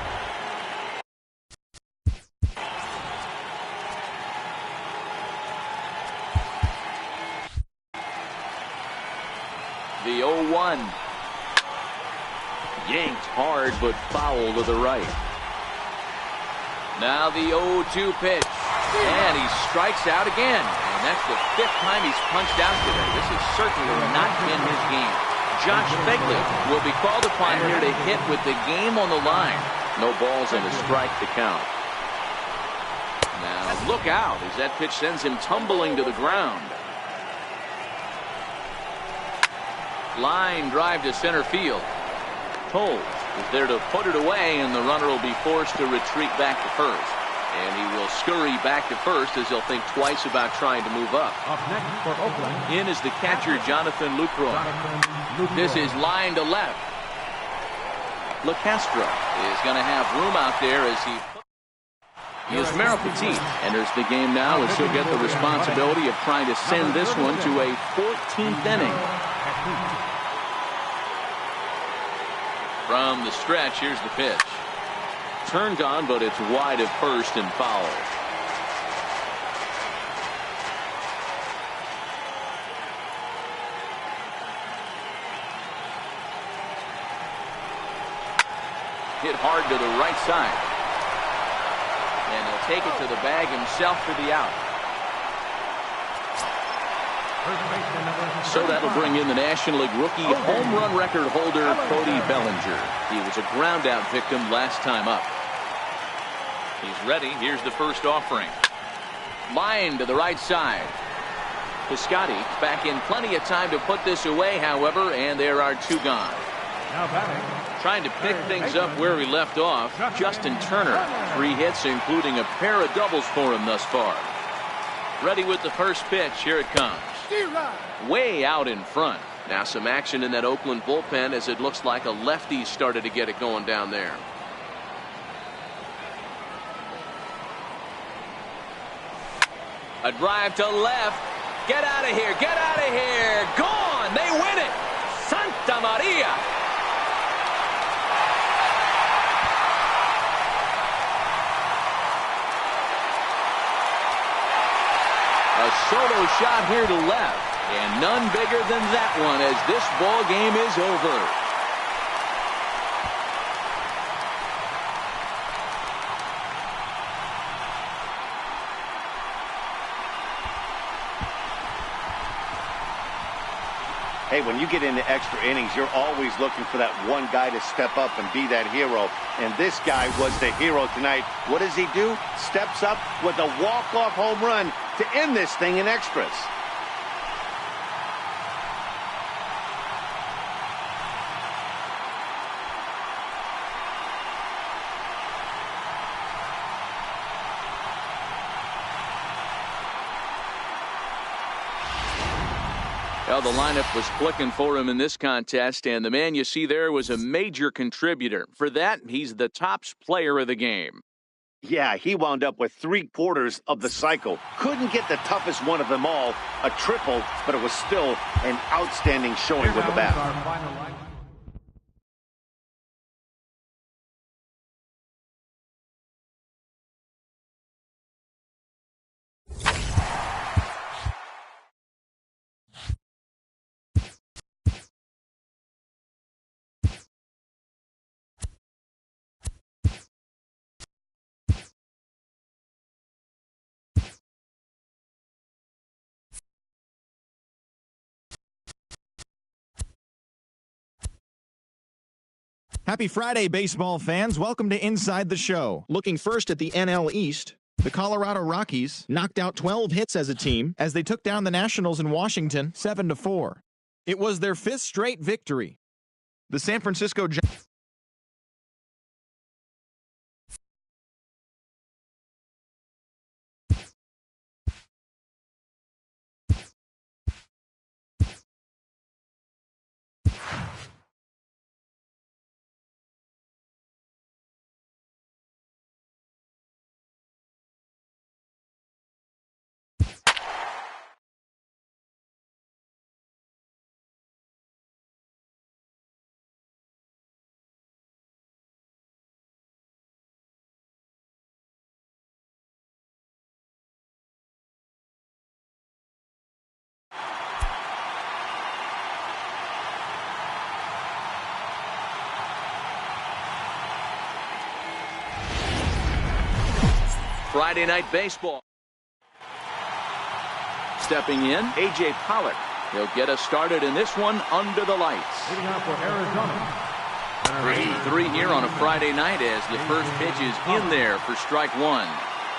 The 0-1. Yanked hard but foul to the right. Now the 0-2 pitch. And he strikes out again. And that's the 5th time he's punched out today. This has certainly not been his game. Josh Begley will be called upon here to hit with the game on the line. No balls and a strike to count. Now look out as that pitch sends him tumbling to the ground. Line drive to center field. Toles is there to put it away, and the runner will be forced to retreat back to first. And he will scurry back to first as he'll think twice about trying to move up. Up next for Oakland. In is the catcher, Jonathan Lucroy. This is line to left. LeCastro is going to have room out there as he... Here's Merrill Petit enters the game now as he'll get the responsibility of trying to send this one to a 14th inning. From the stretch, here's the pitch. Turned on, but it's wide at first and foul. Hit hard to the right side. And he'll take it to the bag himself for the out. So that'll bring in the National League rookie home run record holder, Cody Bellinger. He was a ground out victim last time up. He's ready. Here's the first offering. Line to the right side. Piscotty back in plenty of time to put this away, however, and there are 2 gone. Now batting. Trying to pick things up where we left off, Justin Turner. 3 hits, including a pair of doubles for him thus far. Ready with the first pitch. Here it comes. Way out in front. Now some action in that Oakland bullpen as it looks like a lefty started to get it going down there. A drive to left. Get out of here. Get out of here. Gone. They win it. Santa Maria. A solo shot here to left, and none bigger than that one as this ball game is over. Hey, when you get into extra innings, you're always looking for that one guy to step up and be that hero. And this guy was the hero tonight. What does he do? Steps up with a walk-off home run to end this thing in extras. Well, the lineup was clicking for him in this contest, and the man you see there was a major contributor. For that, he's the top player of the game. Yeah, he wound up with 3/4 of the cycle. Couldn't get the toughest one of them all, a triple, but it was still an outstanding showing with the bat. Happy Friday, baseball fans. Welcome to Inside the Show. Looking first at the NL East, the Colorado Rockies knocked out 12 hits as a team as they took down the Nationals in Washington 7-4. It was their 5th straight victory. The San Francisco Giants Friday Night Baseball. Stepping in, A.J. Pollock. He'll get us started in this one under the lights. Leading out for Arizona. 3 here on a Friday night as the first pitch is in there for strike 1.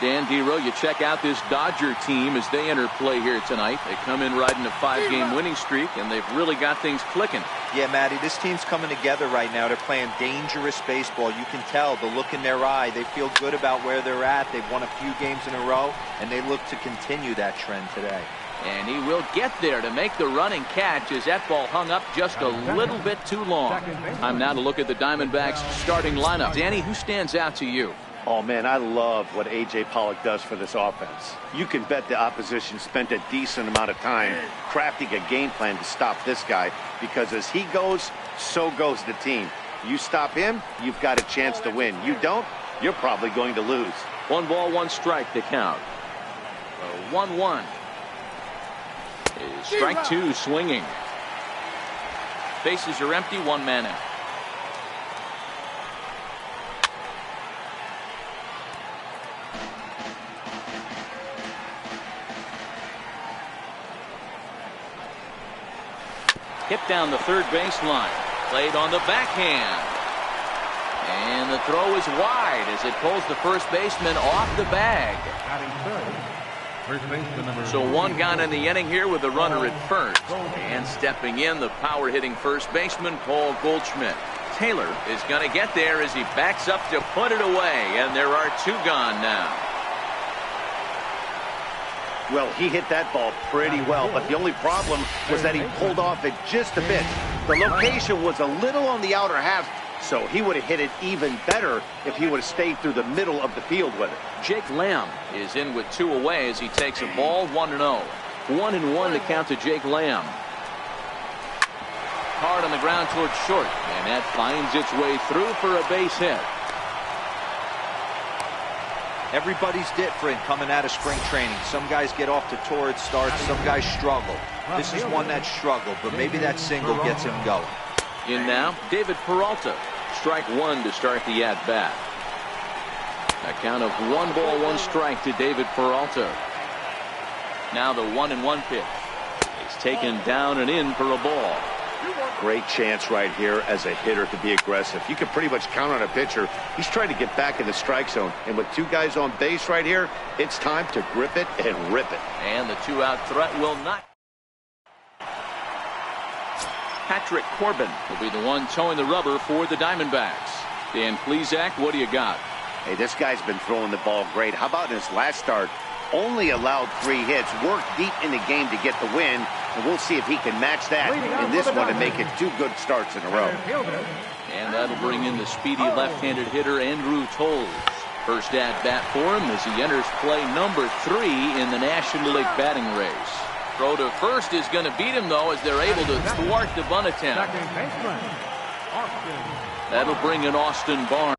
Dan Dero, you check out this Dodger team as they enter play here tonight. They come in riding a 5-game winning streak, and they've really got things clicking. Yeah, Matty, this team's coming together right now. They're playing dangerous baseball. You can tell the look in their eye. They feel good about where they're at. They've won a few games in a row, and they look to continue that trend today. And he will get there to make the running catch as that ball hung up just a little bit too long. Time now to look at the Diamondbacks starting lineup. Danny, who stands out to you? Oh, man, I love what A.J. Pollock does for this offense. You can bet the opposition spent a decent amount of time crafting a game plan to stop this guy, because as he goes, so goes the team. You stop him, you've got a chance to win. You don't, you're probably going to lose. 1 ball, 1 strike to count. 1-1. Strike 2 swinging. Bases are empty, 1 man out. Hit down the third baseline. Played on the backhand. And the throw is wide as it pulls the first baseman off the bag. Batting third, First baseman number So one gone in the inning here with a runner at first. And stepping in, the power-hitting first baseman, Paul Goldschmidt. Taylor is going to get there as he backs up to put it away, and there are two gone now. Well, he hit that ball pretty well, but the only problem was that he pulled off it just a bit. The location was a little on the outer half, so he would have hit it even better if he would have stayed through the middle of the field with it. Jake Lamb is in with two away as he takes a ball 1-0. 1-1 to count to Jake Lamb. Hard on the ground towards short, and that finds its way through for a base hit. Everybody's different coming out of spring training. Some guys get off to torrid starts, some guys struggle. This is one that struggled, but maybe that single gets him going. In now, David Peralta. Strike one to start the at-bat. A count of 1-1 to David Peralta. Now the 1-1 pitch. It's taken down and in for a ball. Great chance right here as a hitter to be aggressive. You can pretty much count on a pitcher. He's trying to get back in the strike zone. And with two guys on base right here, it's time to grip it and rip it. And the two-out threat will not. Patrick Corbin will be the one towing the rubber for the Diamondbacks. Dan Plesac, what do you got? Hey, this guy's been throwing the ball great. How about in his last start? Only allowed 3 hits, worked deep in the game to get the win, and we'll see if he can match that in this one and make it 2 good starts in a row. And that'll bring in the speedy left-handed hitter Andrew Toles. First at-bat for him as he enters play number 3 in the National League batting race. Throw to first is going to beat him, though, as they're able to thwart the bunt attempt. That'll bring in Austin Barnes.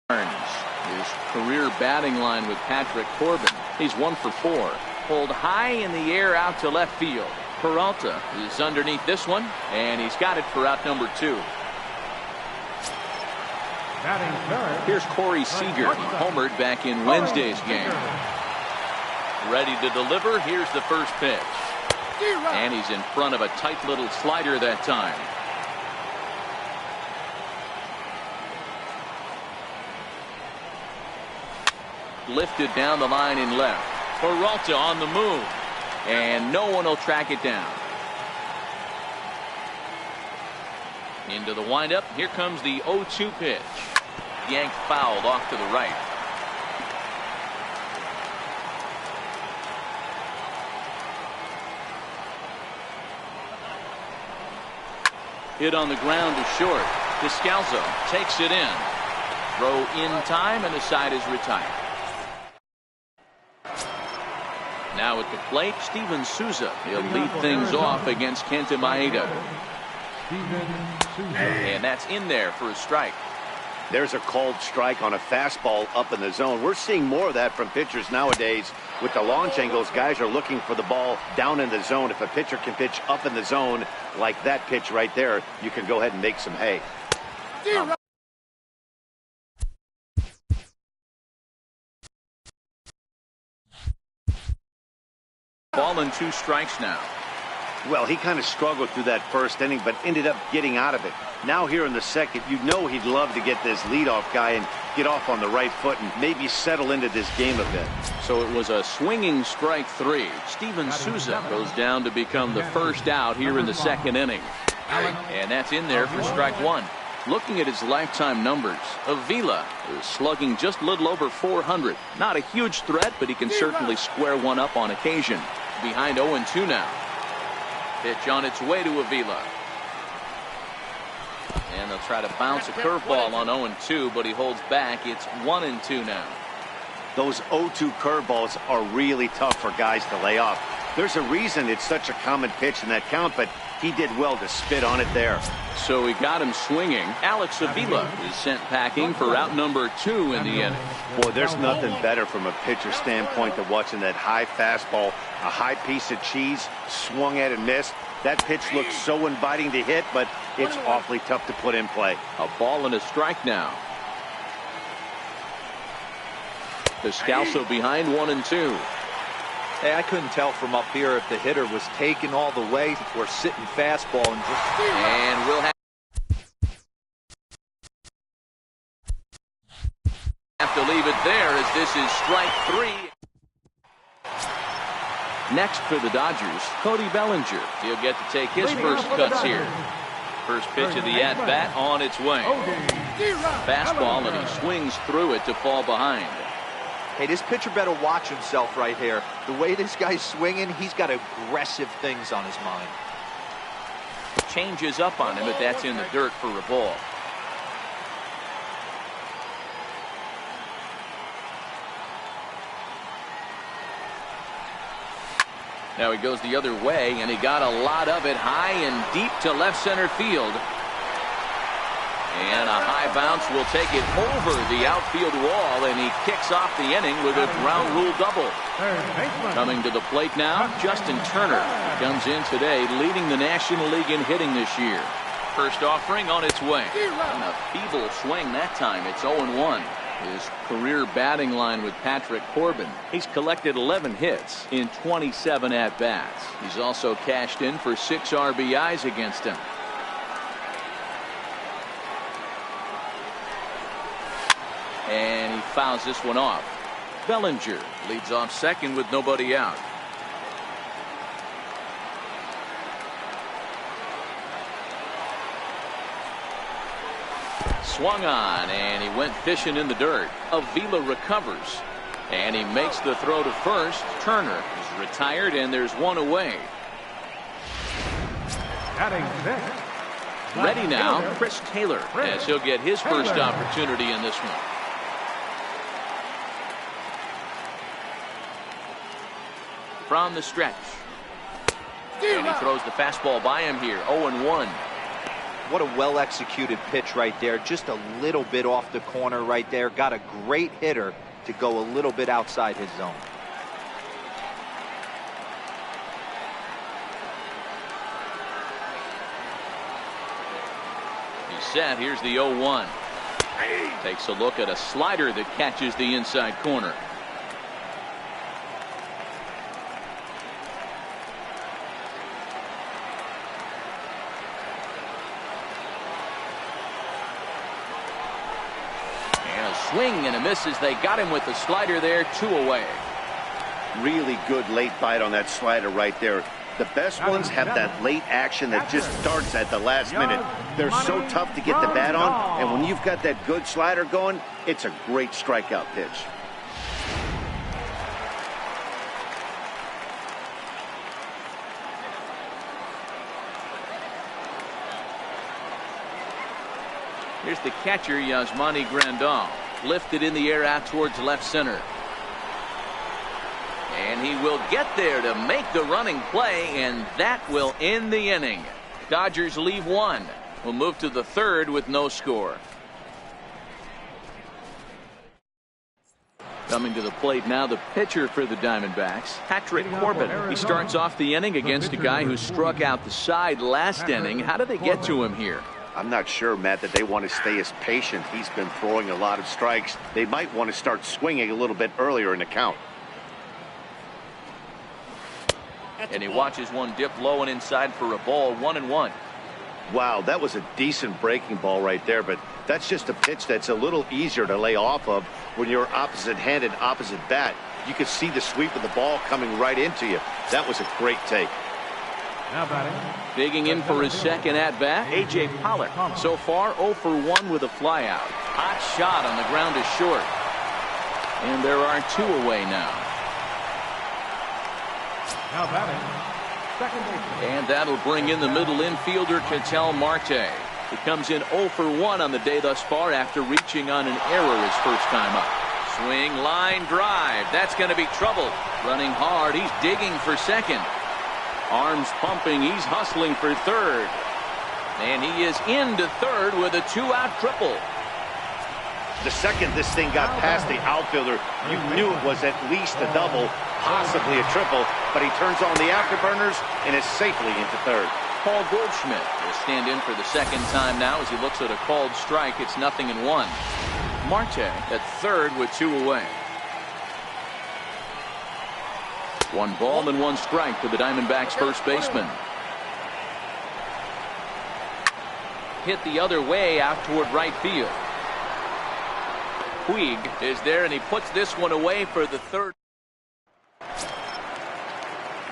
His career batting line with Patrick Corbin. He's 1 for 4. Pulled high in the air out to left field. Peralta is underneath this one, and he's got it for out number 2. Here's Corey Seager. He homered back in Wednesday's game. Ready to deliver. Here's the first pitch. And he's in front of a tight little slider that time. Lifted down the line in left. Peralta on the move. And no one will track it down. Into the windup. Here comes the 0-2 pitch. Yanked fouled off to the right. Hit on the ground to short. Descalzo takes it in. Throw in time, and the side is retired. Now at the plate, Steven Souza. He'll lead things off against Kenta Maeda. And that's in there for a strike. There's a called strike on a fastball up in the zone. We're seeing more of that from pitchers nowadays. With the launch angles, guys are looking for the ball down in the zone. If a pitcher can pitch up in the zone like that pitch right there, you can go ahead and make some hay. Ball and 2 strikes now. Well, he kind of struggled through that first inning, but ended up getting out of it. Now here in the second, you know he'd love to get this leadoff guy and get off on the right foot and maybe settle into this game a bit. So it was a swinging strike 3. Steven Souza goes down to become the first out here in the second inning. And that's in there for strike 1. Looking at his lifetime numbers, Avila is slugging just a little over 400. Not a huge threat, but he can certainly square one up on occasion. Behind 0-2 now. Pitch on its way to Avila. And they'll try to bounce a curveball on 0-2, but he holds back. It's 1-2 now. Those 0-2 curveballs are really tough for guys to lay off. There's a reason it's such a common pitch in that count, but he did well to spit on it there. So he got him swinging. Alex Avila is sent packing for out number 2 in the inning. Boy, there's nothing better from a pitcher standpoint than watching that high fastball, a high piece of cheese, swung at and missed. That pitch looks so inviting to hit, but it's awfully tough to put in play. A ball and a strike now. Descalzo behind 1-2. Hey, I couldn't tell from up here if the hitter was taking all the way or sitting fastball and just... And we'll Have to leave it there as this is strike 3. Next for the Dodgers, Cody Bellinger. He'll get to take his first cuts here. First pitch of the at-bat on its way. Fastball, and he swings through it to fall behind. Hey, this pitcher better watch himself right here. The way this guy's swinging, he's got aggressive things on his mind. Changes up on him, but that's in the dirt for a ball. Now he goes the other way, and he got a lot of it high and deep to left center field. And a high bounce will take it over the outfield wall, and he kicks off the inning with a ground rule double. Coming to the plate now, Justin Turner comes in today, leading the National League in hitting this year. First offering on its way. And a feeble swing that time. It's 0-1. His career batting line with Patrick Corbin. He's collected 11 hits in 27 at-bats. He's also cashed in for 6 RBIs against him. And he fouls this one off. Bellinger leads off second with nobody out. Swung on, and he went fishing in the dirt. Avila recovers, and he makes the throw to first. Turner is retired, and there's one away. Ready now, Chris Taylor, as he'll get his first opportunity in this one. From the stretch. And he throws the fastball by him here. 0-1. What a well-executed pitch right there. Just a little bit off the corner right there. Got a great hitter to go a little bit outside his zone. He's set. Here's the 0-1. Takes a look at a slider that catches the inside corner. Swing and a miss as they got him with the slider there. 2 away. Really good late bite on that slider right there. The best ones have that late action that just starts at the last minute. They're so tough to get the bat on, and when you've got that good slider going, it's a great strikeout pitch. Here's the catcher, Yasmani Grandal. Lifted in the air out towards left center. And he will get there to make the running play, and that will end the inning. Dodgers leave 1. We'll move to the 3rd with no score. Coming to the plate now, the pitcher for the Diamondbacks, Patrick Corbin. He starts off the inning against a guy who struck out the side last inning. How did they get to him here? I'm not sure, Matt, that they want to stay as patient. He's been throwing a lot of strikes. They might want to start swinging a little bit earlier in the count. And he watches one dip low and inside for a ball. 1-1. Wow, that was a decent breaking ball right there, but that's just a pitch that's a little easier to lay off of when you're opposite-handed, opposite bat. You could see the sweep of the ball coming right into you. That was a great take. Now batting. Digging in for his second at-bat, A.J. Pollock. So far, 0 for 1 with a flyout. Hot shot on the ground is short. And there are 2 away now. Now batting. Second baseman. And that'll bring in the middle infielder, Ketel Marte. He comes in 0 for 1 on the day thus far after reaching on an error his first time up. Swing, line, drive. That's going to be trouble. Running hard. He's digging for second. Arms pumping. He's hustling for third. And he is into third with a 2-out triple. The second this thing got past the outfielder, you knew it was at least a double, possibly a triple, but he turns on the afterburners and is safely into third. Paul Goldschmidt will stand in for the second time now as he looks at a called strike. It's 0-1. Marte at third with 2 away. 1 ball and 1 strike to the Diamondbacks first baseman. Hit the other way out toward right field. Puig is there, and he puts this one away for the third.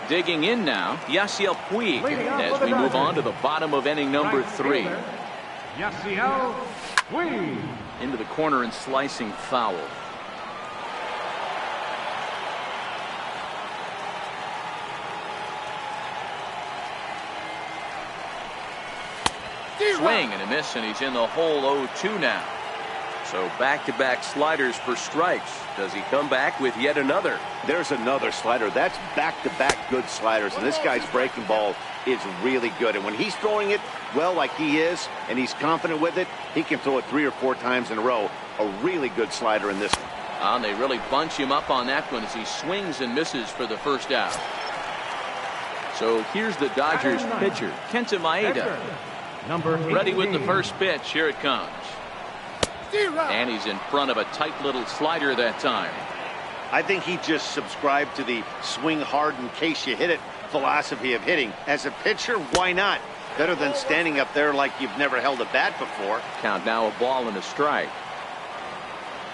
Digging in now, Yasiel Puig, as we move on to the bottom of inning number 3. Yasiel Puig. Into the corner and slicing foul. Swing and a miss, and he's in the hole 0-2 now. So back-to-back sliders for strikes. Does he come back with yet another? There's another slider. That's back-to-back good sliders, and this guy's breaking ball is really good. And when he's throwing it well like he is, and he's confident with it, he can throw it 3 or 4 times in a row. A really good slider in this one. And they really bunch him up on that one as he swings and misses for the first out. So here's the Dodgers pitcher, Kenta Maeda. Number 18. Ready with the first pitch. Here it comes. And he's in front of a tight little slider that time. I think he just subscribed to the swing hard in case you hit it philosophy of hitting. As a pitcher, why not? Better than standing up there like you've never held a bat before. Count now, a ball and a strike.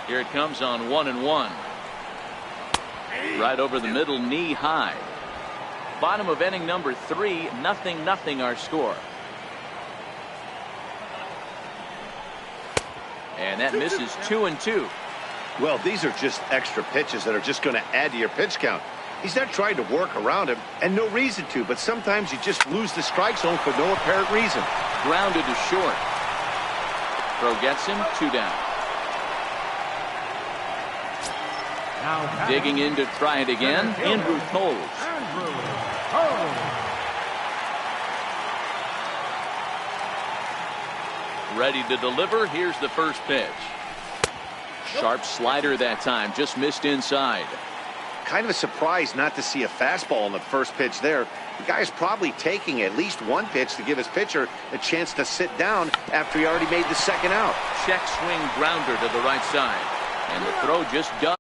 Here it comes on 1-1. Right over the middle, knee high. Bottom of inning number 3, 0-0 our score. And that misses 2-2. Well, these are just extra pitches that are just going to add to your pitch count. He's not trying to work around him, and no reason to, but sometimes you just lose the strike zone for no apparent reason. Grounded to short. Throw gets him, 2 down. Now Digging in to try it again, Andrew Toles. Ready to deliver. Here's the first pitch. Sharp slider that time, just missed inside. Kind of a surprise not to see a fastball in the first pitch there. The guy's probably taking at least one pitch to give his pitcher a chance to sit down after he already made the second out. Check swing grounder to the right side. And the throw just dug.